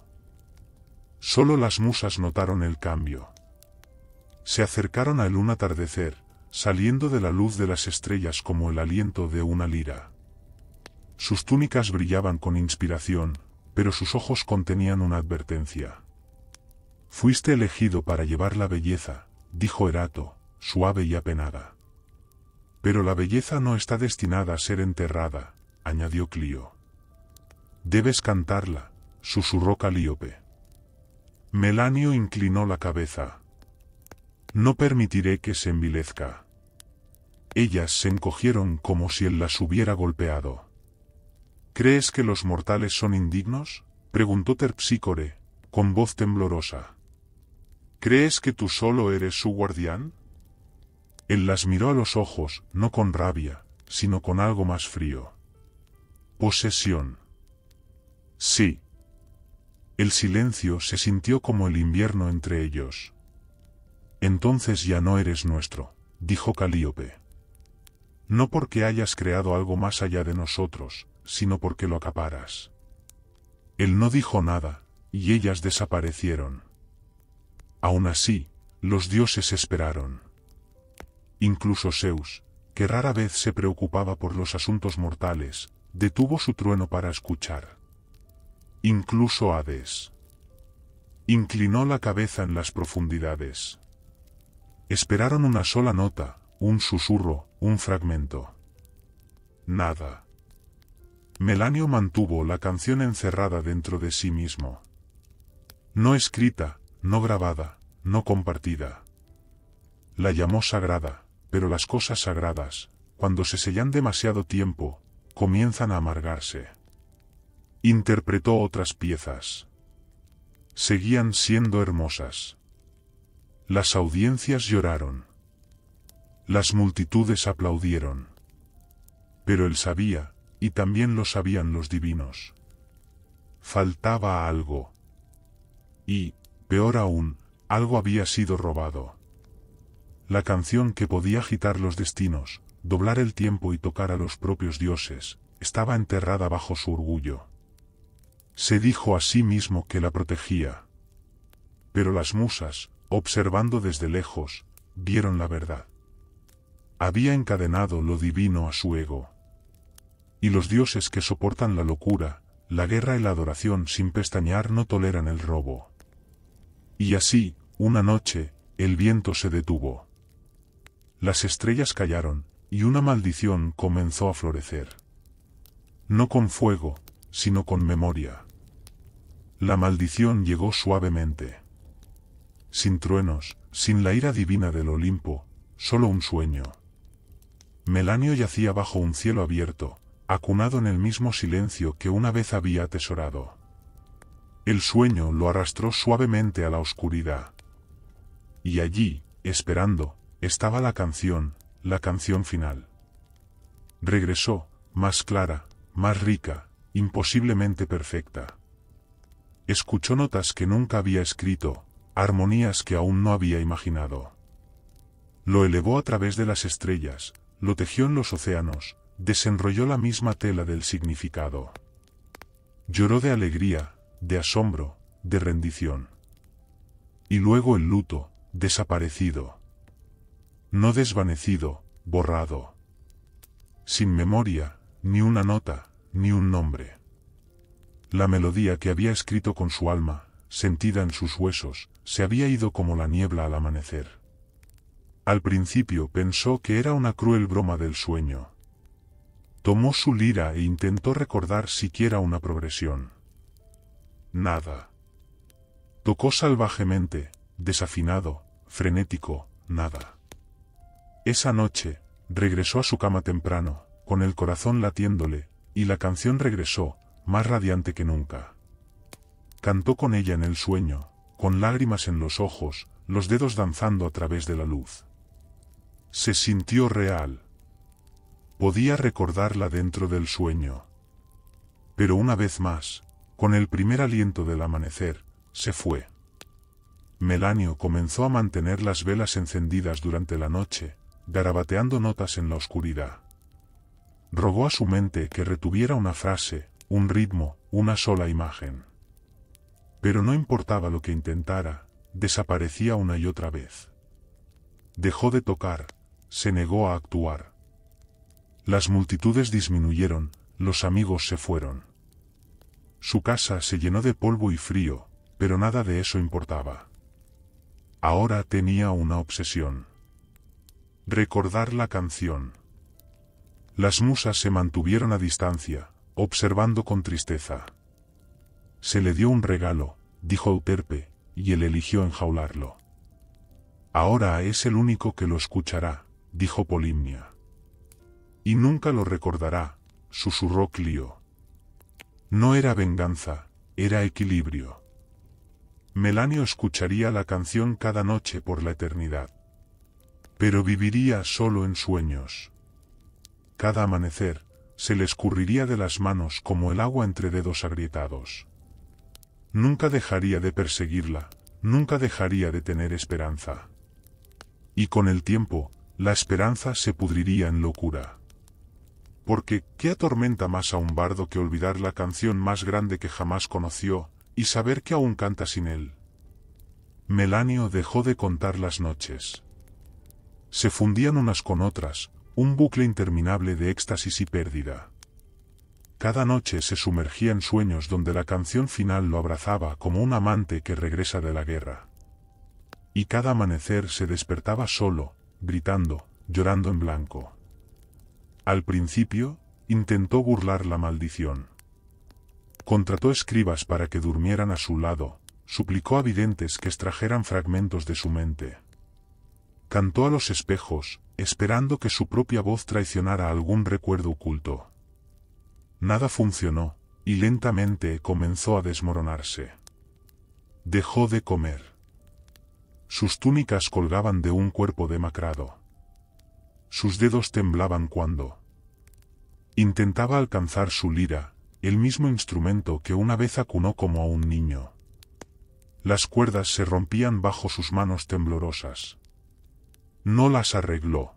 Solo las musas notaron el cambio. Se acercaron a él un atardecer, saliendo de la luz de las estrellas como el aliento de una lira. Sus túnicas brillaban con inspiración, pero sus ojos contenían una advertencia. Fuiste elegido para llevar la belleza, dijo Erato, suave y apenada. Pero la belleza no está destinada a ser enterrada, añadió Clío. Debes cantarla, susurró Calíope. Melanio inclinó la cabeza. No permitiré que se envilezca. Ellas se encogieron como si él las hubiera golpeado. ¿Crees que los mortales son indignos?, preguntó Terpsícore, con voz temblorosa. ¿Crees que tú solo eres su guardián? Él las miró a los ojos, no con rabia, sino con algo más frío. Posesión. Sí. El silencio se sintió como el invierno entre ellos. Entonces ya no eres nuestro, dijo Calíope. No porque hayas creado algo más allá de nosotros, sino porque lo acaparas. Él no dijo nada, y ellas desaparecieron. Aún así, los dioses esperaron. Incluso Zeus, que rara vez se preocupaba por los asuntos mortales, detuvo su trueno para escuchar. Incluso Hades. Inclinó la cabeza en las profundidades. Esperaron una sola nota, un susurro, un fragmento. Nada. Melanio mantuvo la canción encerrada dentro de sí mismo. No escrita, no grabada, no compartida. La llamó sagrada, pero las cosas sagradas, cuando se sellan demasiado tiempo, comienzan a amargarse. Interpretó otras piezas. seguían siendo hermosas. Las audiencias lloraron. Las multitudes aplaudieron. Pero él sabía, y también lo sabían los divinos. Faltaba algo. Y, peor aún, algo había sido robado. La canción que podía agitar los destinos, doblar el tiempo y tocar a los propios dioses, estaba enterrada bajo su orgullo. Se dijo a sí mismo que la protegía. Pero las musas, observando desde lejos, vieron la verdad. Había encadenado lo divino a su ego. Y los dioses que soportan la locura, la guerra y la adoración sin pestañear no toleran el robo. Y así, una noche, el viento se detuvo. Las estrellas callaron, y una maldición comenzó a florecer. No con fuego, sino con memoria. La maldición llegó suavemente. Sin truenos, sin la ira divina del Olimpo, solo un sueño. Melanio yacía bajo un cielo abierto, acunado en el mismo silencio que una vez había atesorado. El sueño lo arrastró suavemente a la oscuridad. Y allí, esperando, estaba la canción final. Regresó, más clara, más rica, imposiblemente perfecta. Escuchó notas que nunca había escrito, armonías que aún no había imaginado. Lo elevó a través de las estrellas, lo tejió en los océanos, desenrolló la misma tela del significado. Lloró de alegría, de asombro, de rendición. Y luego el luto, desaparecido. No desvanecido, borrado. Sin memoria, ni una nota, ni un nombre. La melodía que había escrito con su alma, sentida en sus huesos, se había ido como la niebla al amanecer. Al principio pensó que era una cruel broma del sueño. Tomó su lira e intentó recordar siquiera una progresión. Nada. Tocó salvajemente, desafinado, frenético, nada. Esa noche, regresó a su cama temprano, con el corazón latiéndole, y la canción regresó, más radiante que nunca. Cantó con ella en el sueño, con lágrimas en los ojos, los dedos danzando a través de la luz. Se sintió real. Podía recordarla dentro del sueño. Pero una vez más, con el primer aliento del amanecer, se fue. Melanio comenzó a mantener las velas encendidas durante la noche, garabateando notas en la oscuridad. Rogó a su mente que retuviera una frase, un ritmo, una sola imagen. Pero no importaba lo que intentara, desaparecía una y otra vez. Dejó de tocar, se negó a actuar. Las multitudes disminuyeron, los amigos se fueron. Su casa se llenó de polvo y frío, pero nada de eso importaba. Ahora tenía una obsesión. Recordar la canción. Las musas se mantuvieron a distancia, observando con tristeza. Se le dio un regalo, dijo Euterpe, y él eligió enjaularlo. Ahora es el único que lo escuchará, dijo Polimnia. Y nunca lo recordará, susurró Clio. No era venganza, era equilibrio. Melanio escucharía la canción cada noche por la eternidad. Pero viviría solo en sueños. Cada amanecer, se le escurriría de las manos como el agua entre dedos agrietados. Nunca dejaría de perseguirla, nunca dejaría de tener esperanza. Y con el tiempo, la esperanza se pudriría en locura. Porque, ¿qué atormenta más a un bardo que olvidar la canción más grande que jamás conoció, y saber que aún canta sin él? Melanio dejó de contar las noches. Se fundían unas con otras, un bucle interminable de éxtasis y pérdida. Cada noche se sumergía en sueños donde la canción final lo abrazaba como un amante que regresa de la guerra. Y cada amanecer se despertaba solo, gritando, llorando en blanco. Al principio, intentó burlar la maldición. Contrató escribas para que durmieran a su lado, suplicó a videntes que extrajeran fragmentos de su mente. Cantó a los espejos, esperando que su propia voz traicionara algún recuerdo oculto. Nada funcionó, y lentamente comenzó a desmoronarse. Dejó de comer. Sus túnicas colgaban de un cuerpo demacrado. Sus dedos temblaban cuando intentaba alcanzar su lira, el mismo instrumento que una vez acunó como a un niño. Las cuerdas se rompían bajo sus manos temblorosas. No las arregló.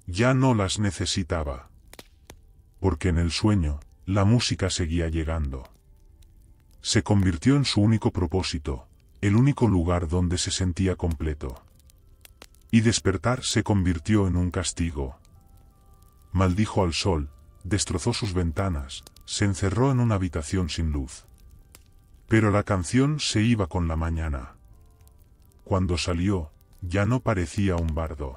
Ya no las necesitaba. Porque en el sueño, la música seguía llegando. Se convirtió en su único propósito, el único lugar donde se sentía completo. Y despertar se convirtió en un castigo. Maldijo al sol, destrozó sus ventanas, se encerró en una habitación sin luz. Pero la canción se iba con la mañana. Cuando salió, ya no parecía un bardo.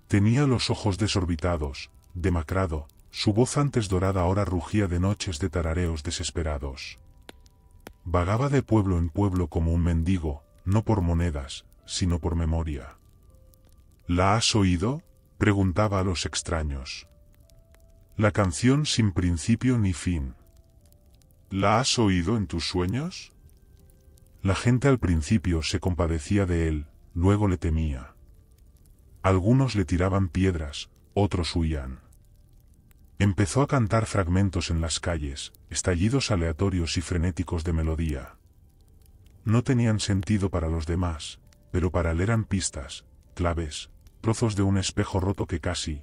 Tenía los ojos desorbitados, demacrado, su voz antes dorada ahora rugía de noches de tarareos desesperados. Vagaba de pueblo en pueblo como un mendigo, no por monedas, sino por memoria. ¿La has oído?, preguntaba a los extraños. La canción sin principio ni fin. ¿La has oído en tus sueños? La gente al principio se compadecía de él, luego le temía. Algunos le tiraban piedras, otros huían. Empezó a cantar fragmentos en las calles, estallidos aleatorios y frenéticos de melodía. No tenían sentido para los demás, pero para él eran pistas, claves, trozos de un espejo roto que casi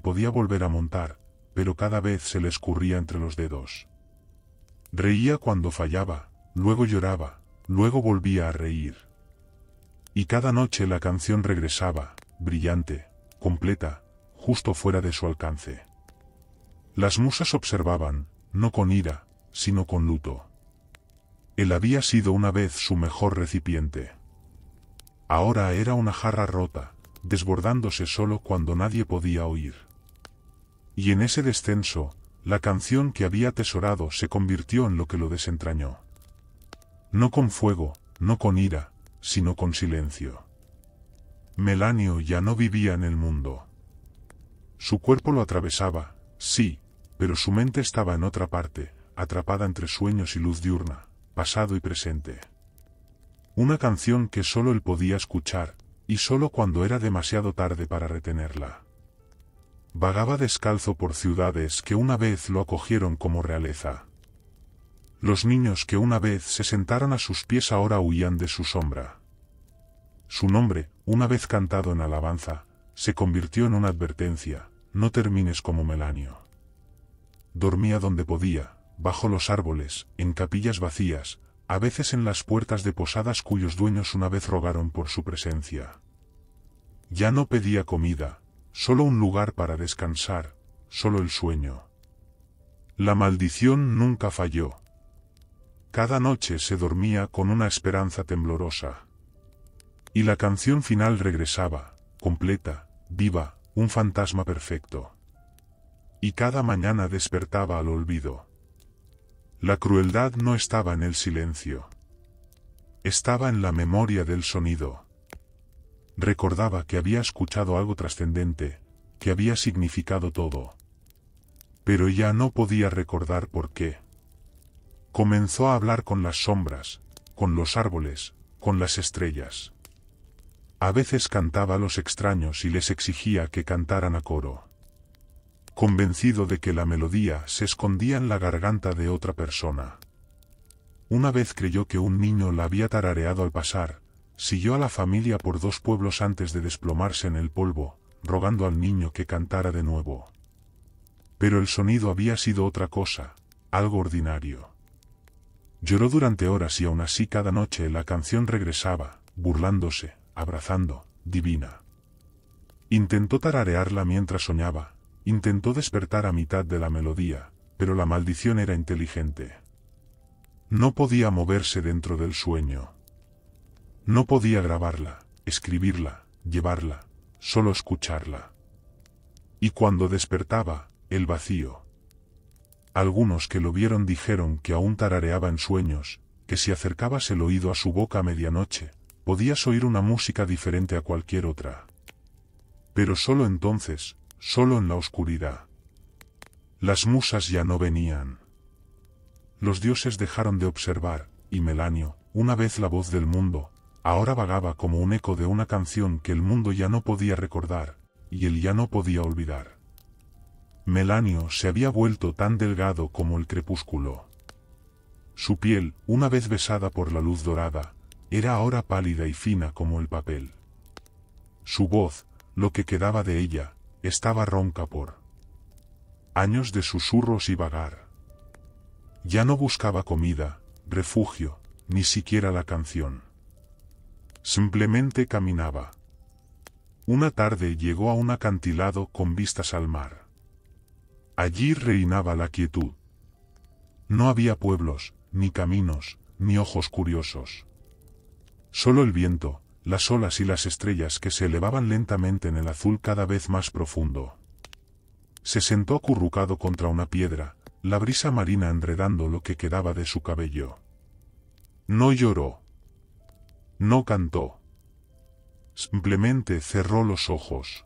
podía volver a montar, pero cada vez se le escurría entre los dedos. Reía cuando fallaba, luego lloraba, luego volvía a reír. Y cada noche la canción regresaba, brillante, completa, justo fuera de su alcance. Las musas observaban, no con ira, sino con luto. Él había sido una vez su mejor recipiente. Ahora era una jarra rota, desbordándose solo cuando nadie podía oír. Y en ese descenso, la canción que había atesorado se convirtió en lo que lo desentrañó. No con fuego, no con ira, sino con silencio. Melanio ya no vivía en el mundo. Su cuerpo lo atravesaba, sí, pero su mente estaba en otra parte, atrapada entre sueños y luz diurna, pasado y presente. Una canción que solo él podía escuchar, y solo cuando era demasiado tarde para retenerla. Vagaba descalzo por ciudades que una vez lo acogieron como realeza. Los niños que una vez se sentaron a sus pies ahora huían de su sombra. Su nombre, una vez cantado en alabanza, se convirtió en una advertencia: no termines como Melanio. Dormía donde podía, bajo los árboles, en capillas vacías, a veces en las puertas de posadas cuyos dueños una vez rogaron por su presencia. Ya no pedía comida, solo un lugar para descansar, solo el sueño. La maldición nunca falló. Cada noche se dormía con una esperanza temblorosa. Y la canción final regresaba, completa, viva, un fantasma perfecto. Y cada mañana despertaba al olvido. La crueldad no estaba en el silencio. Estaba en la memoria del sonido. Recordaba que había escuchado algo trascendente, que había significado todo. Pero ya no podía recordar por qué. Comenzó a hablar con las sombras, con los árboles, con las estrellas. A veces cantaba a los extraños y les exigía que cantaran a coro. Convencido de que la melodía se escondía en la garganta de otra persona. Una vez creyó que un niño la había tarareado al pasar, siguió a la familia por 2 pueblos antes de desplomarse en el polvo, rogando al niño que cantara de nuevo. Pero el sonido había sido otra cosa, algo ordinario. Lloró durante horas y aún así cada noche la canción regresaba, burlándose, abrazando, divina. Intentó tararearla mientras soñaba, intentó despertar a mitad de la melodía, pero la maldición era inteligente. No podía moverse dentro del sueño. No podía grabarla, escribirla, llevarla, solo escucharla. Y cuando despertaba, el vacío. Algunos que lo vieron dijeron que aún tarareaba en sueños, que si acercabas el oído a su boca a medianoche, podías oír una música diferente a cualquier otra. Pero solo entonces, solo en la oscuridad. Las musas ya no venían. Los dioses dejaron de observar, y Melanio, una vez la voz del mundo, ahora vagaba como un eco de una canción que el mundo ya no podía recordar, y él ya no podía olvidar. Melanio se había vuelto tan delgado como el crepúsculo. Su piel, una vez besada por la luz dorada, era ahora pálida y fina como el papel. Su voz, lo que quedaba de ella, estaba ronca por años de susurros y vagar. Ya no buscaba comida, refugio, ni siquiera la canción. Simplemente caminaba. Una tarde llegó a un acantilado con vistas al mar. Allí reinaba la quietud. No había pueblos, ni caminos, ni ojos curiosos. Solo el viento, las olas y las estrellas que se elevaban lentamente en el azul cada vez más profundo. Se sentó acurrucado contra una piedra, la brisa marina enredando lo que quedaba de su cabello. No lloró. No cantó. Simplemente cerró los ojos.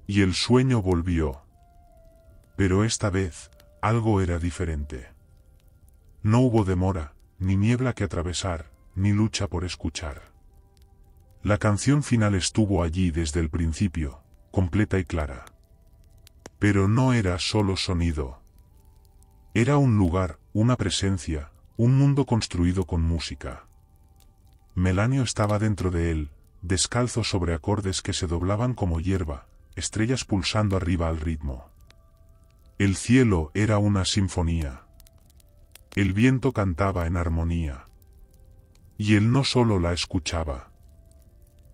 Y el sueño volvió. Pero esta vez, algo era diferente. No hubo demora, ni niebla que atravesar, ni lucha por escuchar. La canción final estuvo allí desde el principio, completa y clara. Pero no era solo sonido. Era un lugar, una presencia, un mundo construido con música. Melanio estaba dentro de él, descalzo sobre acordes que se doblaban como hierba, estrellas pulsando arriba al ritmo. El cielo era una sinfonía. El viento cantaba en armonía. Y él no solo la escuchaba.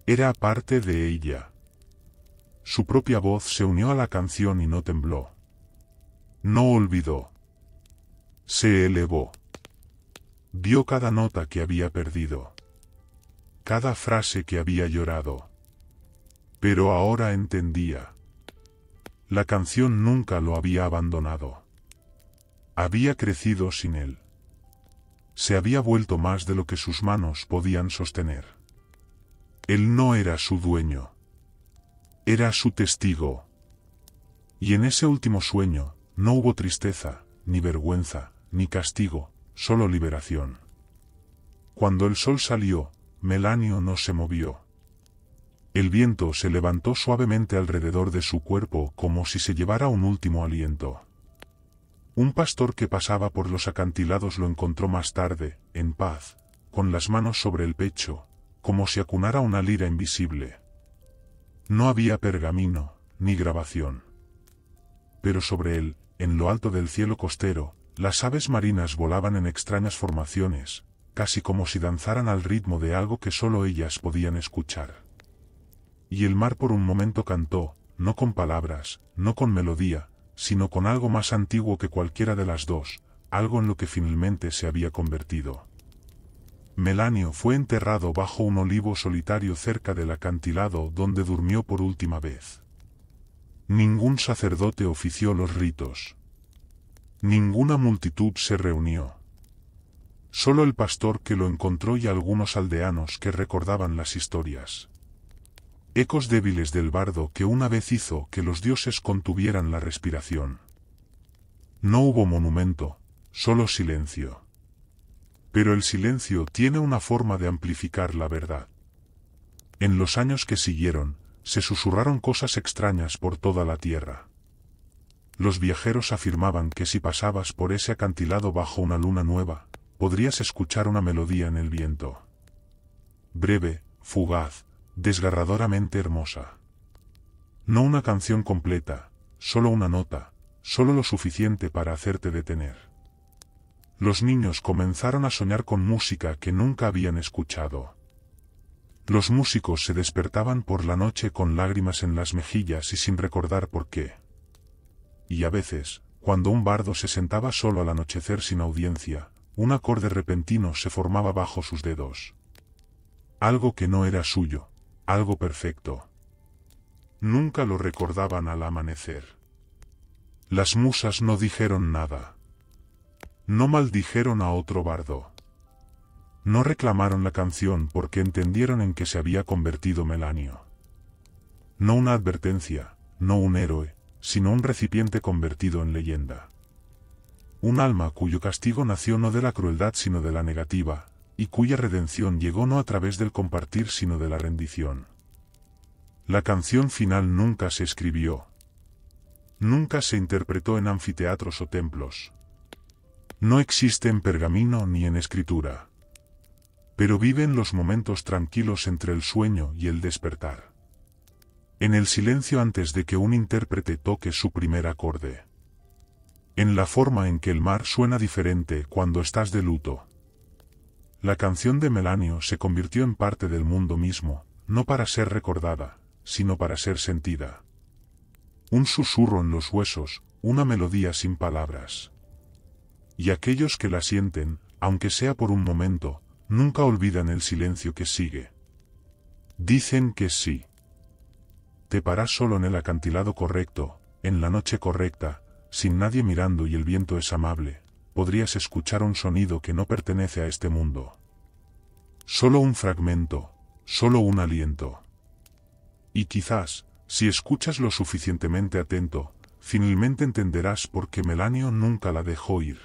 Era parte de ella. Su propia voz se unió a la canción y no tembló. No olvidó. Se elevó. Vio cada nota que había perdido. Cada frase que había llorado. Pero ahora entendía. La canción nunca lo había abandonado. Había crecido sin él. Se había vuelto más de lo que sus manos podían sostener. Él no era su dueño. Era su testigo. Y en ese último sueño, no hubo tristeza, ni vergüenza, ni castigo, solo liberación. Cuando el sol salió, Melanio no se movió. El viento se levantó suavemente alrededor de su cuerpo como si se llevara un último aliento. Un pastor que pasaba por los acantilados lo encontró más tarde, en paz, con las manos sobre el pecho, como si acunara una lira invisible. No había pergamino, ni grabación. Pero sobre él, en lo alto del cielo costero, las aves marinas volaban en extrañas formaciones, casi como si danzaran al ritmo de algo que solo ellas podían escuchar. Y el mar por un momento cantó, no con palabras, no con melodía, sino con algo más antiguo que cualquiera de las dos, algo en lo que finalmente se había convertido. Melanio fue enterrado bajo un olivo solitario cerca del acantilado donde durmió por última vez. Ningún sacerdote ofició los ritos. Ninguna multitud se reunió. Solo el pastor que lo encontró y algunos aldeanos que recordaban las historias. Ecos débiles del bardo que una vez hizo que los dioses contuvieran la respiración. No hubo monumento, solo silencio. Pero el silencio tiene una forma de amplificar la verdad. En los años que siguieron, se susurraron cosas extrañas por toda la tierra. Los viajeros afirmaban que si pasabas por ese acantilado bajo una luna nueva, podrías escuchar una melodía en el viento. Breve, fugaz, desgarradoramente hermosa. No una canción completa, solo una nota, solo lo suficiente para hacerte detener. Los niños comenzaron a soñar con música que nunca habían escuchado. Los músicos se despertaban por la noche con lágrimas en las mejillas y sin recordar por qué. Y a veces, cuando un bardo se sentaba solo al anochecer sin audiencia, un acorde repentino se formaba bajo sus dedos. Algo que no era suyo, algo perfecto. Nunca lo recordaban al amanecer. Las musas no dijeron nada. No maldijeron a otro bardo. No reclamaron la canción porque entendieron en qué se había convertido Melanio. No una advertencia, no un héroe, sino un recipiente convertido en leyenda. un alma cuyo castigo nació no de la crueldad sino de la negativa, y cuya redención llegó no a través del compartir sino de la rendición. La canción final nunca se escribió. Nunca se interpretó en anfiteatros o templos. No existe en pergamino ni en escritura. Pero vive en los momentos tranquilos entre el sueño y el despertar. En el silencio antes de que un intérprete toque su primer acorde. En la forma en que el mar suena diferente cuando estás de luto. La canción de Melanio se convirtió en parte del mundo mismo, no para ser recordada, sino para ser sentida. Un susurro en los huesos, una melodía sin palabras. Y aquellos que la sienten, aunque sea por un momento, nunca olvidan el silencio que sigue. Dicen que sí. Te paras solo en el acantilado correcto, en la noche correcta, sin nadie mirando y el viento es amable, podrías escuchar un sonido que no pertenece a este mundo. Solo un fragmento, solo un aliento. Y quizás, si escuchas lo suficientemente atento, finalmente entenderás por qué Melanio nunca la dejó ir.